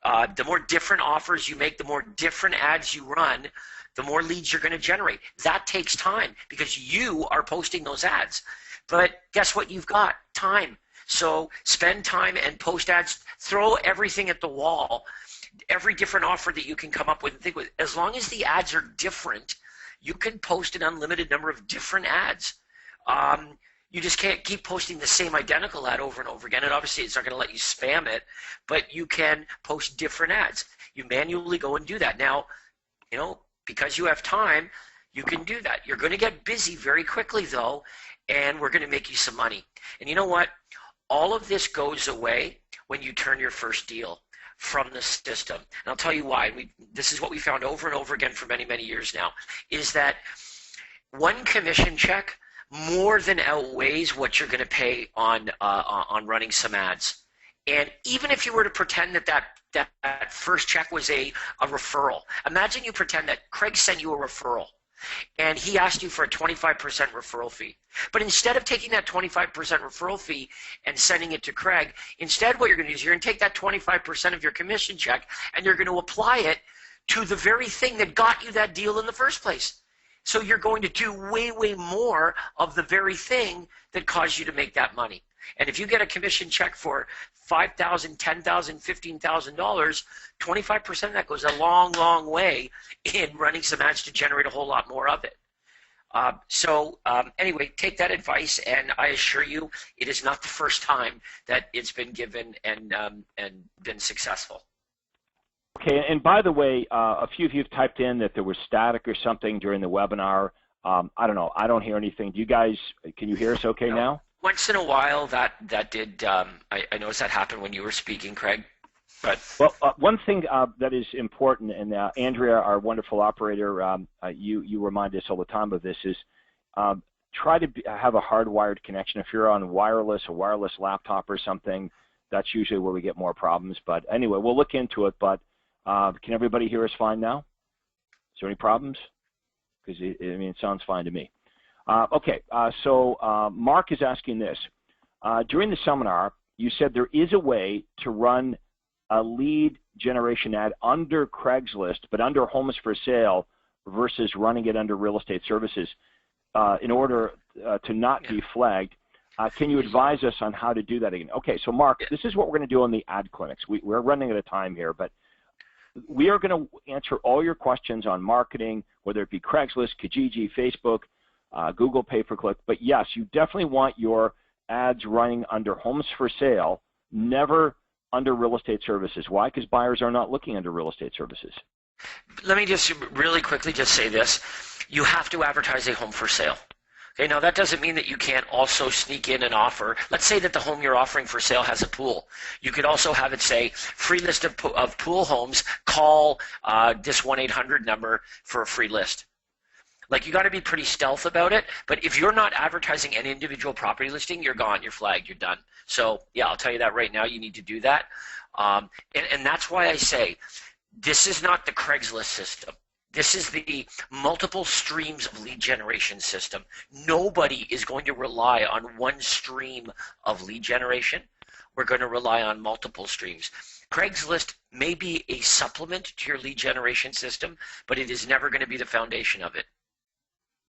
the more different offers you make, the more different ads you run, the more leads you're going to generate. That takes time because you are posting those ads. But guess what? You've got time. So spend time and post ads. Throw everything at the wall, every different offer that you can come up with. And think with, as long as the ads are different, you can post an unlimited number of different ads. You just can't keep posting the same identical ad over and over again. And obviously, it's not going to let you spam it, but you can post different ads. You manually go and do that. Now, because you have time, you can do that. You're going to get busy very quickly, though, and we're going to make you some money. And you know what? All of this goes away when you turn your first deal from the system. And I'll tell you why. This is what we found over and over again for many, many years now, is that one commission check more than outweighs what you're going to pay on running some ads. And even if you were to pretend that first check was a referral, imagine you pretend that Craig sent you a referral and he asked you for a 25% referral fee. But instead of taking that 25% referral fee and sending it to Craig, instead what you're going to do is you're going to take that 25% of your commission check and you're going to apply it to the very thing that got you that deal in the first place. So you're going to do way, way more of the very thing that caused you to make that money. And if you get a commission check for $5,000, $10,000, $15,000, 25% of that goes a long, long way in running some ads to generate a whole lot more of it. Anyway, take that advice, and I assure you, it is not the first time that it's been given and been successful. Okay, and by the way, a few of you have typed in that there was static or something during the webinar. I don't know. I don't hear anything. Do you guys? Can you hear us okay now? Once in a while, that did. I noticed that happened when you were speaking, Craig. But well, one thing that is important, and Andrea, our wonderful operator, you remind us all the time of this, is try to have a hardwired connection. If you're on a wireless laptop or something, that's usually where we get more problems. But anyway, we'll look into it. But can everybody hear us fine now? Is there any problems? Because it sounds fine to me. Okay, so Mark is asking this. During the seminar, you said there is a way to run a lead generation ad under Craigslist, but under homes for sale versus running it under real estate services in order to not be flagged. Can you advise us on how to do that again? Okay, so Mark, this is what we're going to do on the ad clinics. We're running out of time here, but we are going to answer all your questions on marketing, whether it be Craigslist, Kijiji, Facebook, Google pay-per-click. But yes, you definitely want your ads running under homes for sale, never under real estate services. Why? Because buyers are not looking under real estate services. Let me just really quickly just say this. You have to advertise a home for sale. Okay, now that doesn't mean that you can't also sneak in an offer. Let's say that the home you're offering for sale has a pool. You could also have it say, free list of pool homes, call this 1-800 number for a free list. Like, you got to be pretty stealth about it, but if you're not advertising an individual property listing, you're gone, you're flagged, you're done. So yeah, I'll tell you that right now, you need to do that. And that's why I say, this is not the Craigslist system. This is the multiple streams of lead generation system. Nobody is going to rely on one stream of lead generation. We're going to rely on multiple streams. Craigslist may be a supplement to your lead generation system, but it is never going to be the foundation of it.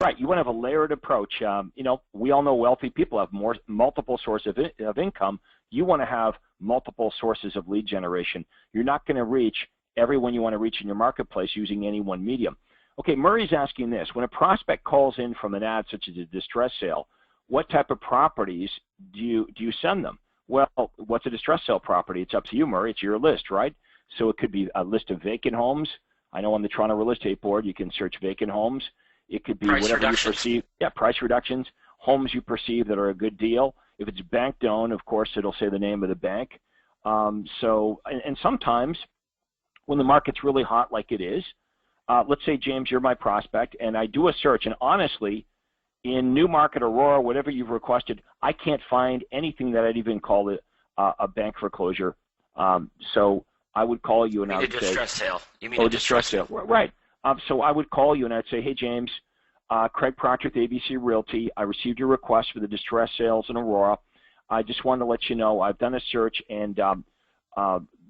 Right. You want to have a layered approach. You know, we all know wealthy people have multiple sources of income. You want to have multiple sources of lead generation. You're not going to reach everyone you want to reach in your marketplace using any one medium. Okay, Murray's asking this. When a prospect calls in from an ad such as a distress sale, what type of properties do you send them? Well, what's a distress sale property? It's up to you, Murray. It's your list, right? So it could be a list of vacant homes. I know on the Toronto Real Estate Board, you can search vacant homes. It could be price whatever reductions. You perceive. Yeah, price reductions, homes you perceive that are a good deal. If it's bank-owned, of course, it'll say the name of the bank. And sometimes when the market's really hot like it is, let's say, James, you're my prospect, and I do a search, and honestly, in Newmarket, Aurora, whatever you've requested, I can't find anything that I'd even call it a bank foreclosure. So I would call you and I would say, distress sale. You mean a distress sale, right. So I would call you and I'd say, hey, James, Craig Proctor with ABC Realty. I received your request for the distress sales in Aurora. I just wanted to let you know I've done a search, and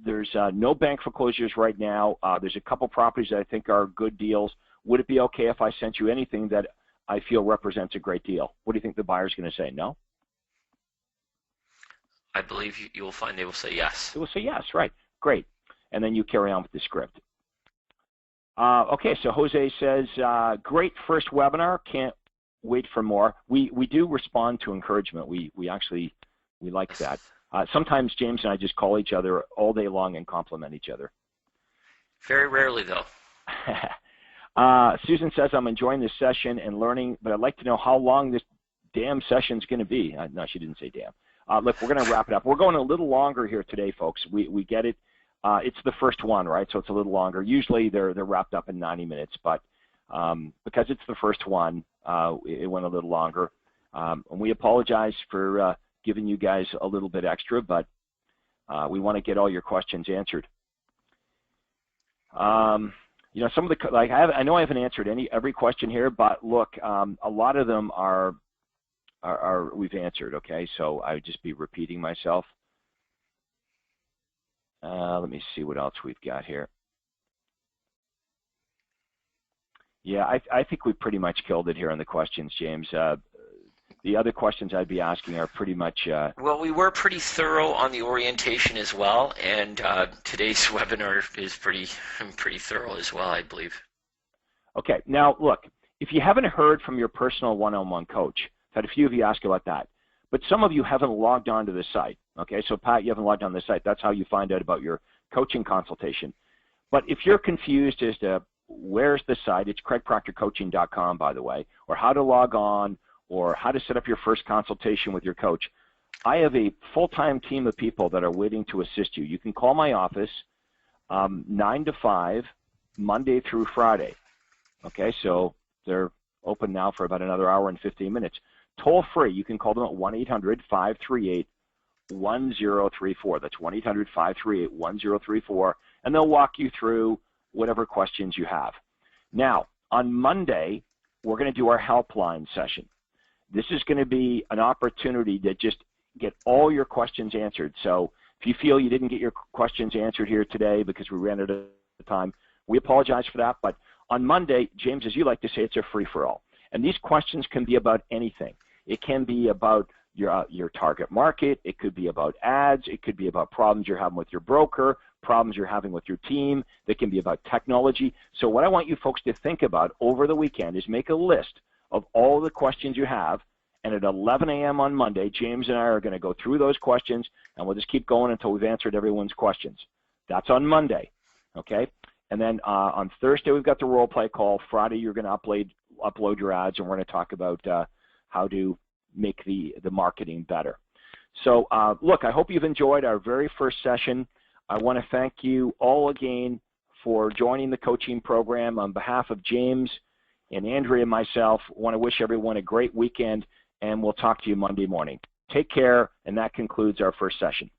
there's no bank foreclosures right now. There's a couple properties that I think are good deals. Would it be okay if I sent you anything that I feel represents a great deal? What do you think the buyer's going to say? No? I believe you will find they will say yes. They will say yes, right. Great. And then you carry on with the script. Okay, so Jose says, great first webinar. Can't wait for more. We do respond to encouragement. We like that. Sometimes James and I just call each other all day long and compliment each other. Very rarely, though. Susan says, I'm enjoying this session and learning, but I'd like to know how long this damn session is going to be. No, she didn't say damn. Look, we're going to wrap it up. We're going a little longer here today, folks. We get it. It's the first one, right? So it's a little longer. Usually they're wrapped up in 90 minutes, but because it's the first one, it went a little longer. And we apologize for giving you guys a little bit extra, but we want to get all your questions answered. You know, some of the I know I haven't answered every question here, but look, a lot of them are we've answered. Okay, so I would just be repeating myself. Let me see what else we've got here. Yeah, I think we pretty much killed it here on the questions, James. The other questions I'd be asking are pretty much... Well, we were pretty thorough on the orientation as well, and today's webinar is pretty thorough as well, I believe. Okay, now look, if you haven't heard from your personal one-on-one coach, I've had a few of you ask about that, but some of you haven't logged on to the site. Okay, so Pat, you haven't logged on to the site. That's how you find out about your coaching consultation. But if you're confused as to where's the site, it's craigproctorcoaching.com, by the way, or how to log on, or how to set up your first consultation with your coach. I have a full-time team of people that are waiting to assist you. You can call my office 9 to 5, Monday through Friday. Okay, so they're open now for about another hour and 15 minutes. Toll free, you can call them at 1-800-538-1034. That's 1-800-538-1034, and they'll walk you through whatever questions you have. Now, on Monday, we're going to do our helpline session. This is going to be an opportunity to just get all your questions answered. So if you feel you didn't get your questions answered here today because we ran out of time, we apologize for that. But on Monday, James, as you like to say, it's a free-for-all. And these questions can be about anything. It can be about your target market. It could be about ads. It could be about problems you're having with your broker, problems you're having with your team. They can be about technology. So what I want you folks to think about over the weekend is make a list of all the questions you have and at 11 a.m. on Monday, James and I are going to go through those questions, and we'll just keep going until we've answered everyone's questions. That's on Monday, okay? And then on Thursday, we've got the role play call. Friday, you're going to upload your ads, and we're going to talk about how to make the marketing better. So look, I hope you've enjoyed our very first session. I want to thank you all again for joining the coaching program. On behalf of James and Andrea and myself, I want to wish everyone a great weekend, and we'll talk to you Monday morning. Take care, and that concludes our first session.